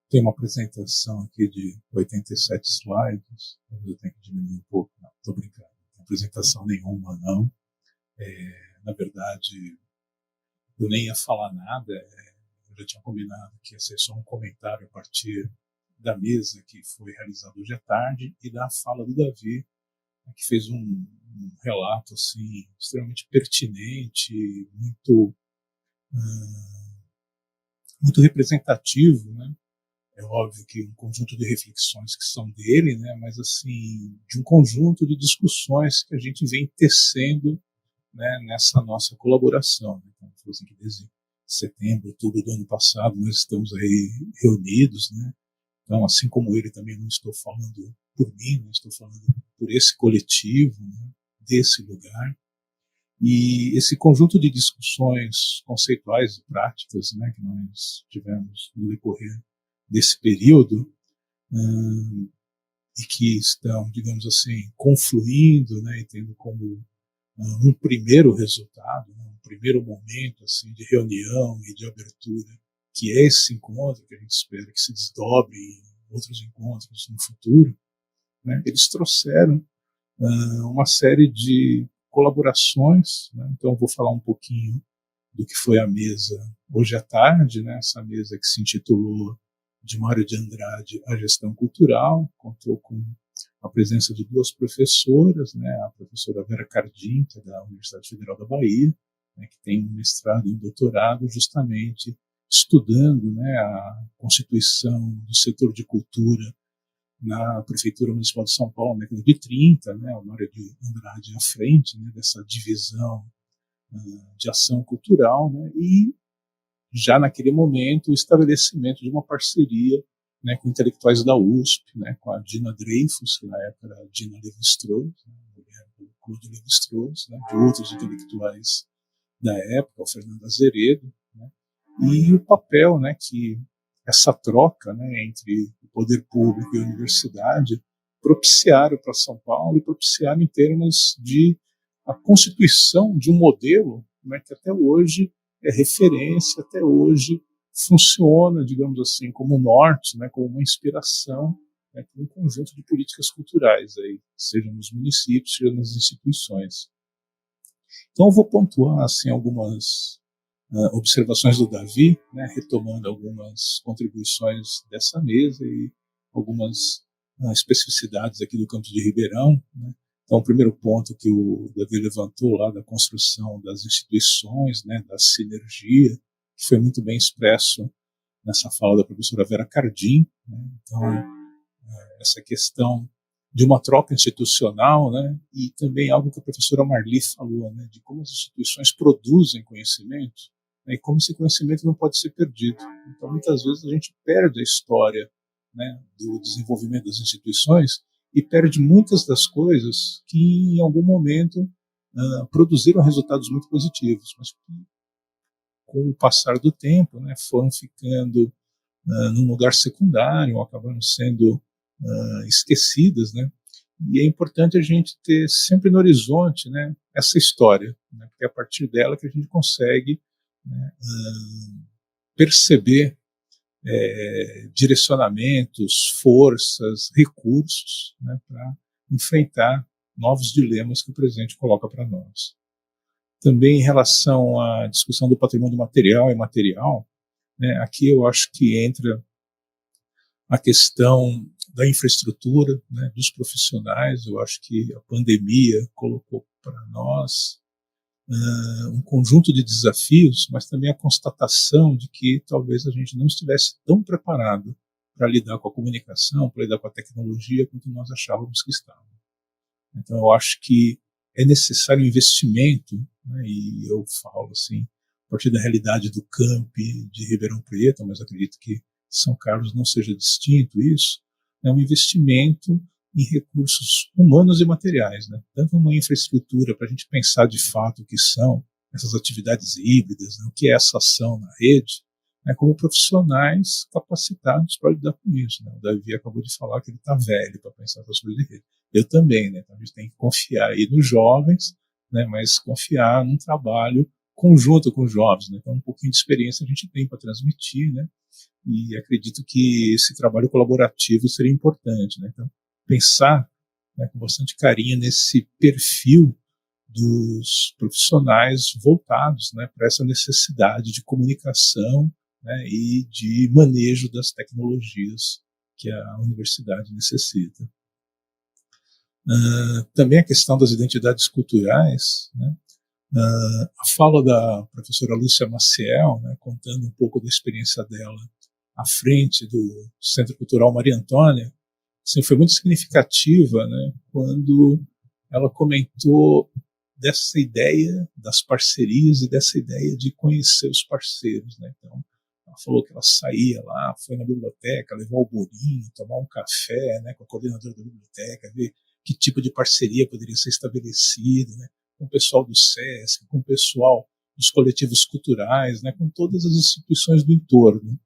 Tem uma apresentação aqui de 87 slides, eu tenho que diminuir um pouco, não, estou brincando, não tem apresentação nenhuma, não. Na verdade, eu nem ia falar nada, eu já tinha combinado que ia ser só um comentário a partir da mesa que foi realizada hoje à tarde e da fala do Davi, que fez um relato assim, extremamente pertinente, muito representativo, né? É óbvio que um conjunto de reflexões que são dele, né? Mas assim, de um conjunto de discussões que a gente vem tecendo, né, nessa nossa colaboração. Então, assim, que desde setembro, outubro do ano passado, nós estamos aí reunidos, né? Então, assim como ele, também não estou falando por mim, não estou falando por esse coletivo, né, desse lugar. E esse conjunto de discussões conceituais e práticas, né, que nós tivemos no decorrer desse período, e que estão, digamos assim, confluindo, né, e tendo como um primeiro resultado, né, um primeiro momento assim, de reunião e de abertura, que é esse encontro, que a gente espera que se desdobre em outros encontros no futuro, né, eles trouxeram uma série de colaborações, né? Então eu vou falar um pouquinho do que foi a mesa hoje à tarde, né? Essa mesa que se intitulou de Mário de Andrade, a gestão cultural, contou com a presença de duas professoras, né? A professora Vera Cardim, que é da Universidade Federal da Bahia, né? Que tem um mestrado e um doutorado justamente estudando, né, a constituição do setor de cultura na Prefeitura Municipal de São Paulo, na década de 30, né, o Mário de Andrade à frente, né, dessa divisão de ação cultural, né, e já naquele momento o estabelecimento de uma parceria, né, com intelectuais da USP, né, com a Dina Dreyfus, que na época era a Dina Levi-Strauss, né, mulher do Claude Levi-Strauss, né, de outros intelectuais da época, o Fernando Azeredo, né, e o papel, né, que essa troca, né, entre o poder público e a universidade propiciaram para São Paulo e propiciaram em termos de a constituição de um modelo, né, que até hoje é referência, até hoje funciona, digamos assim, como norte, né, como uma inspiração, né, para um conjunto de políticas culturais, aí, seja nos municípios, seja nas instituições. Então eu vou pontuar assim, algumas observações do Davi, né, retomando algumas contribuições dessa mesa e algumas especificidades aqui do campus de Ribeirão, né. Então, o primeiro ponto que o Davi levantou lá da construção das instituições, né, da sinergia, que foi muito bem expresso nessa fala da professora Vera Cardim, né. Então, essa questão de uma troca institucional, né, e também algo que a professora Marli falou, né, de como as instituições produzem conhecimento, né, e como esse conhecimento não pode ser perdido. Então, muitas vezes a gente perde a história, né, do desenvolvimento das instituições e perde muitas das coisas que, em algum momento, produziram resultados muito positivos, mas que, com o passar do tempo, né, foram ficando num lugar secundário, ou acabaram sendo esquecidas, né? E é importante a gente ter sempre no horizonte, né, essa história, né, porque é a partir dela que a gente consegue, né, perceber direcionamentos, forças, recursos, né, para enfrentar novos dilemas que o presente coloca para nós. Também em relação à discussão do patrimônio material e imaterial, né, aqui eu acho que entra a questão da infraestrutura, né, dos profissionais. Eu acho que a pandemia colocou para nós um conjunto de desafios, mas também a constatação de que talvez a gente não estivesse tão preparado para lidar com a comunicação, para lidar com a tecnologia, quanto nós achávamos que estava. Então, eu acho que é necessário investimento, né, e eu falo assim, a partir da realidade do campi de Ribeirão Preto, mas acredito que São Carlos não seja distinto isso, é um investimento em recursos humanos e materiais, né? Tanto uma infraestrutura para a gente pensar de fato o que são essas atividades híbridas, né? O que é essa ação na rede, né? Como profissionais capacitados para lidar com isso, né? O Davi acabou de falar que ele está velho para pensar essas coisas de rede. Eu também, né? Então a gente tem que confiar aí nos jovens, né? Mas confiar num trabalho conjunto com os jovens, né? Então um pouquinho de experiência a gente tem para transmitir, né? E acredito que esse trabalho colaborativo seria importante, né? Então, pensar, né, com bastante carinho nesse perfil dos profissionais voltados, né, para essa necessidade de comunicação, né, e de manejo das tecnologias que a universidade necessita. Também a questão das identidades culturais, né, a fala da professora Lúcia Maciel, né, contando um pouco da experiência dela à frente do Centro Cultural Maria Antônia, assim, foi muito significativa, né, quando ela comentou dessa ideia das parcerias e dessa ideia de conhecer os parceiros, né? Então, ela falou que ela saía lá, foi na biblioteca, levou o bolinho, tomar um café, né, com a coordenadora da biblioteca, ver que tipo de parceria poderia ser estabelecida, né, com o pessoal do SESC, com o pessoal dos coletivos culturais, né, com todas as instituições do entorno.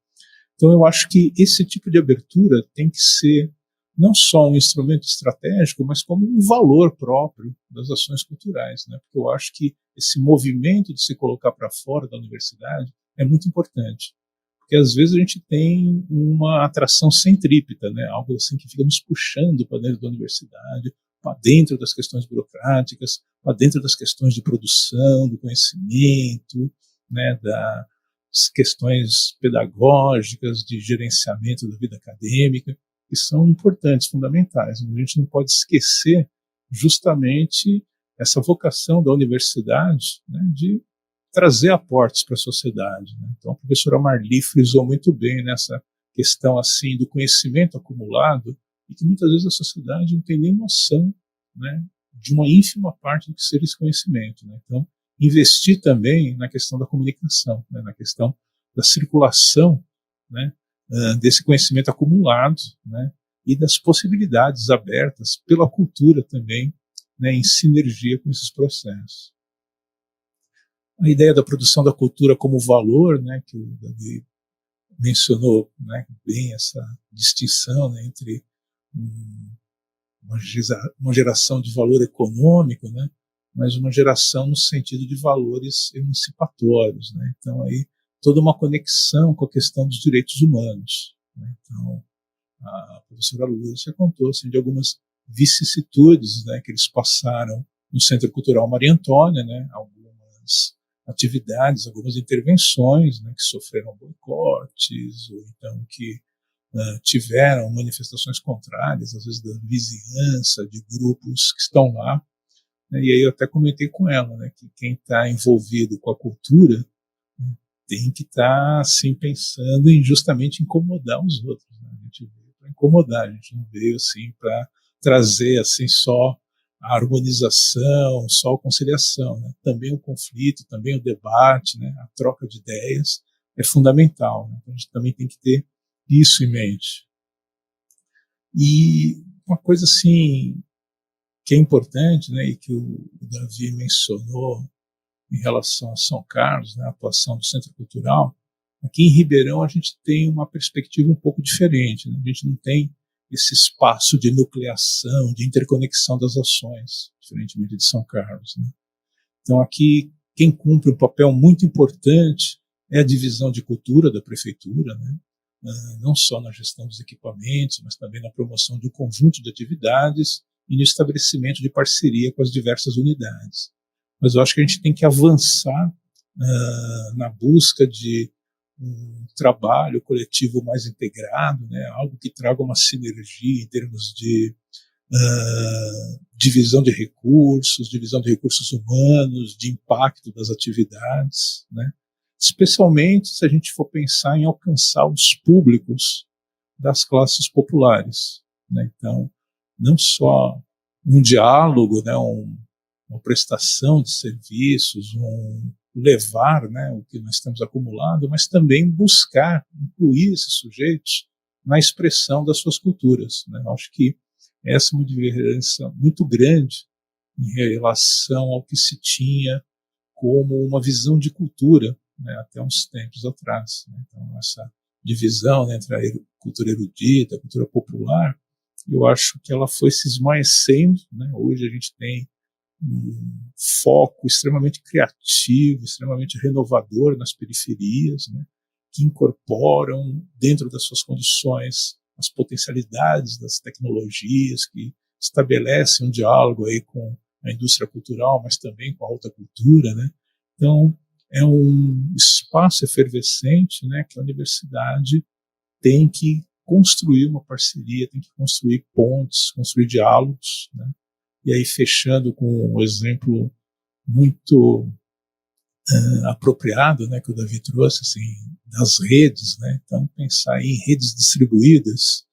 Então, eu acho que esse tipo de abertura tem que ser não só um instrumento estratégico, mas como um valor próprio das ações culturais, né? Porque eu acho que esse movimento de se colocar para fora da universidade é muito importante. Porque às vezes a gente tem uma atração centrípeta, né? Algo assim que fica nos puxando para dentro da universidade, para dentro das questões burocráticas, para dentro das questões de produção, do conhecimento, né? Das questões pedagógicas, de gerenciamento da vida acadêmica, que são importantes, fundamentais. A gente não pode esquecer justamente essa vocação da universidade, né, de trazer aportes para a sociedade, né? Então a professora Marli frisou muito bem nessa questão assim do conhecimento acumulado e que muitas vezes a sociedade não tem nem noção, né, de uma ínfima parte do que seria esse conhecimento, né? Então investir também na questão da comunicação, né, na questão da circulação, né, desse conhecimento acumulado, né, e das possibilidades abertas pela cultura também, né, em sinergia com esses processos. A ideia da produção da cultura como valor, né, que o Davi mencionou, né, bem essa distinção, né, entre uma geração de valor econômico, né, mas uma geração no sentido de valores emancipatórios, né? Então aí toda uma conexão com a questão dos direitos humanos, né? Então a professora Lúcia contou assim, de algumas vicissitudes, né, que eles passaram no Centro Cultural Maria Antônia, né, algumas atividades, algumas intervenções, né, que sofreram boicotes ou então que tiveram manifestações contrárias, às vezes da vizinhança, de grupos que estão lá. E aí eu até comentei com ela, né, que quem está envolvido com a cultura, né, tem que estar assim, pensando em justamente incomodar os outros, né? A gente veio para incomodar, a gente não veio assim para trazer assim só a harmonização, só a conciliação, né? Também o conflito, também o debate, né? A troca de ideias é fundamental, né? Então a gente também tem que ter isso em mente. E uma coisa assim que é importante, né, e que o Davi mencionou em relação a São Carlos, né, a atuação do Centro Cultural, aqui em Ribeirão a gente tem uma perspectiva um pouco diferente, né? A gente não tem esse espaço de nucleação, de interconexão das ações, diferentemente de São Carlos, né? Então aqui quem cumpre um papel muito importante é a divisão de cultura da prefeitura, né? Não só na gestão dos equipamentos, mas também na promoção de um conjunto de atividades e no estabelecimento de parceria com as diversas unidades. Mas eu acho que a gente tem que avançar na busca de um trabalho coletivo mais integrado, né? Algo que traga uma sinergia em termos de divisão de recursos humanos, de impacto das atividades, né? Especialmente se a gente for pensar em alcançar os públicos das classes populares, né? Então, não só um diálogo, né, uma prestação de serviços, levar, né, o que nós temos acumulado, mas também buscar incluir esses sujeitos na expressão das suas culturas, né? Eu acho que essa é uma diferença muito grande em relação ao que se tinha como uma visão de cultura, né, até uns tempos atrás, né? Então, essa divisão, né, entre a cultura erudita, a cultura popular, eu acho que ela foi se esmaecendo, né? Hoje a gente tem um foco extremamente criativo, extremamente renovador nas periferias, né, que incorporam dentro das suas condições as potencialidades das tecnologias, que estabelecem um diálogo aí com a indústria cultural, mas também com a alta cultura, né? Então, é um espaço efervescente, né, que a universidade tem que construir uma parceria, tem que construir pontes, construir diálogos, né? E aí, fechando com um exemplo muito apropriado, né, que o Davi trouxe, assim, das redes, né? Então, pensar em redes distribuídas,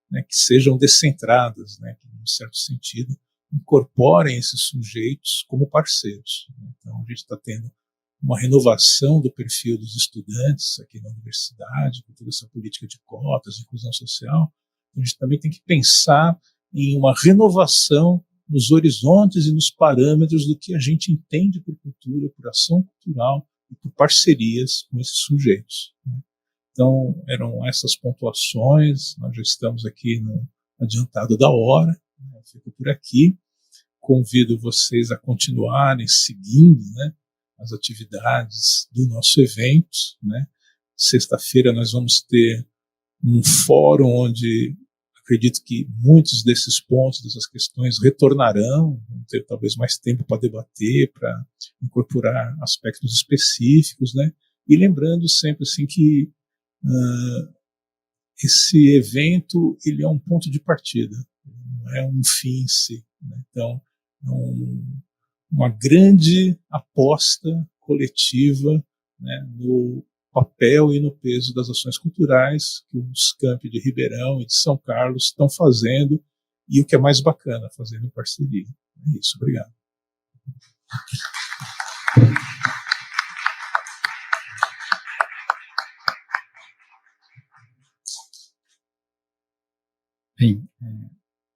né, que sejam descentradas, né, que, num certo sentido, incorporem esses sujeitos como parceiros, né? Então, a gente está tendo uma renovação do perfil dos estudantes aqui na universidade, com toda essa política de cotas, de inclusão social. A gente também tem que pensar em uma renovação nos horizontes e nos parâmetros do que a gente entende por cultura, por ação cultural e por parcerias com esses sujeitos, né? Então, eram essas pontuações. Nós já estamos aqui no adiantado da hora, né? Eu fico por aqui. Convido vocês a continuarem seguindo, né, as atividades do nosso evento, né? Sexta-feira nós vamos ter um fórum onde acredito que muitos desses pontos, dessas questões retornarão, vamos ter talvez mais tempo para debater, para incorporar aspectos específicos, né? E lembrando sempre assim que esse evento ele é um ponto de partida, não é um fim em si, né? Então, é uma grande aposta coletiva, né, no papel e no peso das ações culturais que os campi de Ribeirão e de São Carlos estão fazendo, e o que é mais bacana, fazendo em parceria. É isso, obrigado. Bem,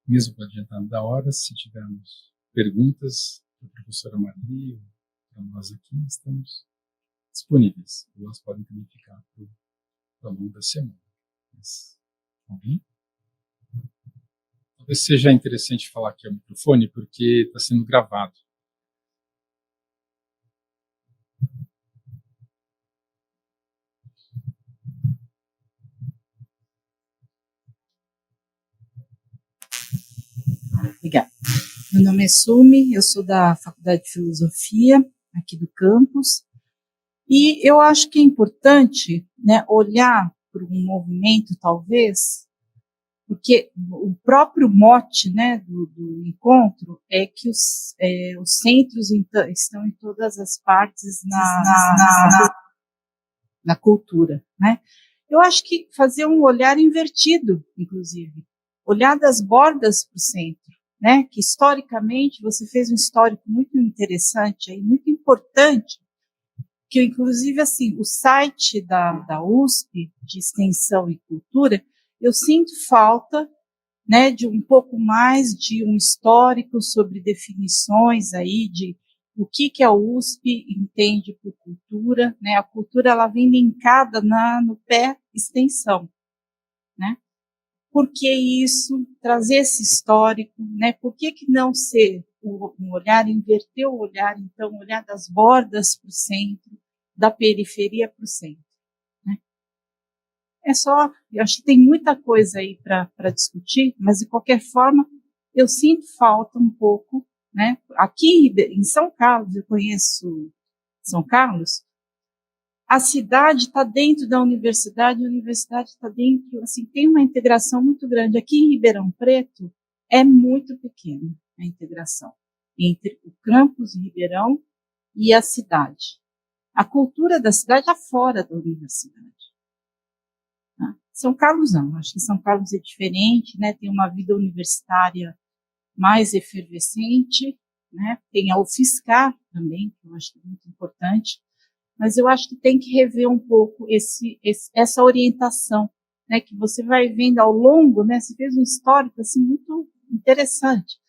mesmo para adiantar da hora, se tivermos perguntas para a professora Maria, para nós aqui, estamos disponíveis. Elas podem também ficar ao longo da semana. Mas, alguém? Talvez seja interessante falar aqui ao microfone, porque está sendo gravado. Obrigada. Meu nome é Sumi, eu sou da Faculdade de Filosofia, aqui do campus, e eu acho que é importante, né, olhar para um movimento, talvez, porque o próprio mote, né, do encontro é que os centros estão em todas as partes na cultura, né? Eu acho que fazer um olhar invertido, inclusive, olhar das bordas para o centro, né? Que historicamente você fez um histórico muito interessante aí, muito importante, que inclusive assim, o site da USP de Extensão e Cultura, eu sinto falta, né, de um pouco mais de um histórico sobre definições aí de o que a USP entende por cultura, né? A cultura ela vem linkada no pé extensão, né? Por que isso? Trazer esse histórico, né? Por que não ser um olhar, inverter o olhar, então olhar das bordas para o centro, da periferia para o centro, né? É só, eu acho que tem muita coisa aí para discutir, mas de qualquer forma eu sinto falta um pouco, né? Aqui em São Carlos, eu conheço São Carlos, a cidade está dentro da universidade, a universidade está dentro, assim, tem uma integração muito grande. Aqui em Ribeirão Preto é muito pequena a integração entre o campus de Ribeirão e a cidade. A cultura da cidade está fora da universidade. Tá? São Carlos não, acho que São Carlos é diferente, né? Tem uma vida universitária mais efervescente, né? Tem a UFSCar também, que eu acho que é muito importante, mas eu acho que tem que rever um pouco essa orientação, né? Que você vai vendo ao longo, né? Você fez um histórico assim muito interessante,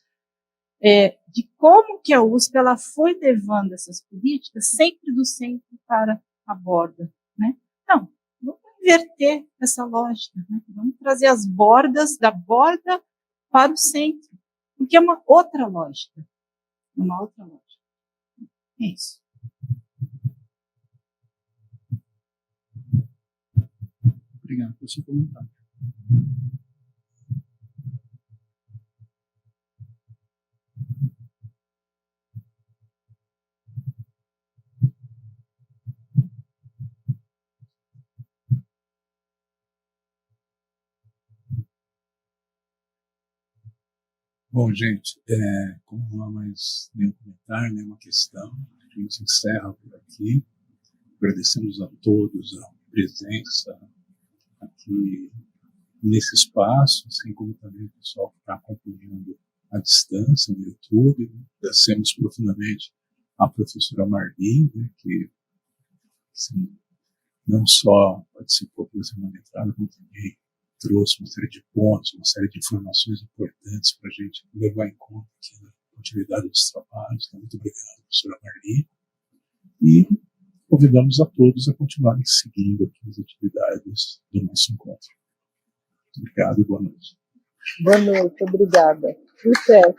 de como que a USP ela foi levando essas políticas sempre do centro para a borda, né? Não, vamos inverter essa lógica, né? Vamos trazer as bordas da borda para o centro, porque é uma outra lógica, uma outra lógica. É isso. Obrigado pelo seu comentário. Bom, gente, como não há mais nenhum comentário, nenhuma questão, a gente encerra por aqui. Agradecemos a todos a presença aqui nesse espaço, assim como também o pessoal que está acompanhando à distância no YouTube. Agradecemos profundamente a professora Marli, né, que assim, não só participou da semana entrada, como também trouxe uma série de pontos, uma série de informações importantes para a gente levar em conta aqui na continuidade dos trabalhos. Então, muito obrigado, professora Marli. E convidamos a todos a continuarem seguindo aqui as atividades do nosso encontro. Obrigado e boa noite. Boa noite, obrigada. Sucesso.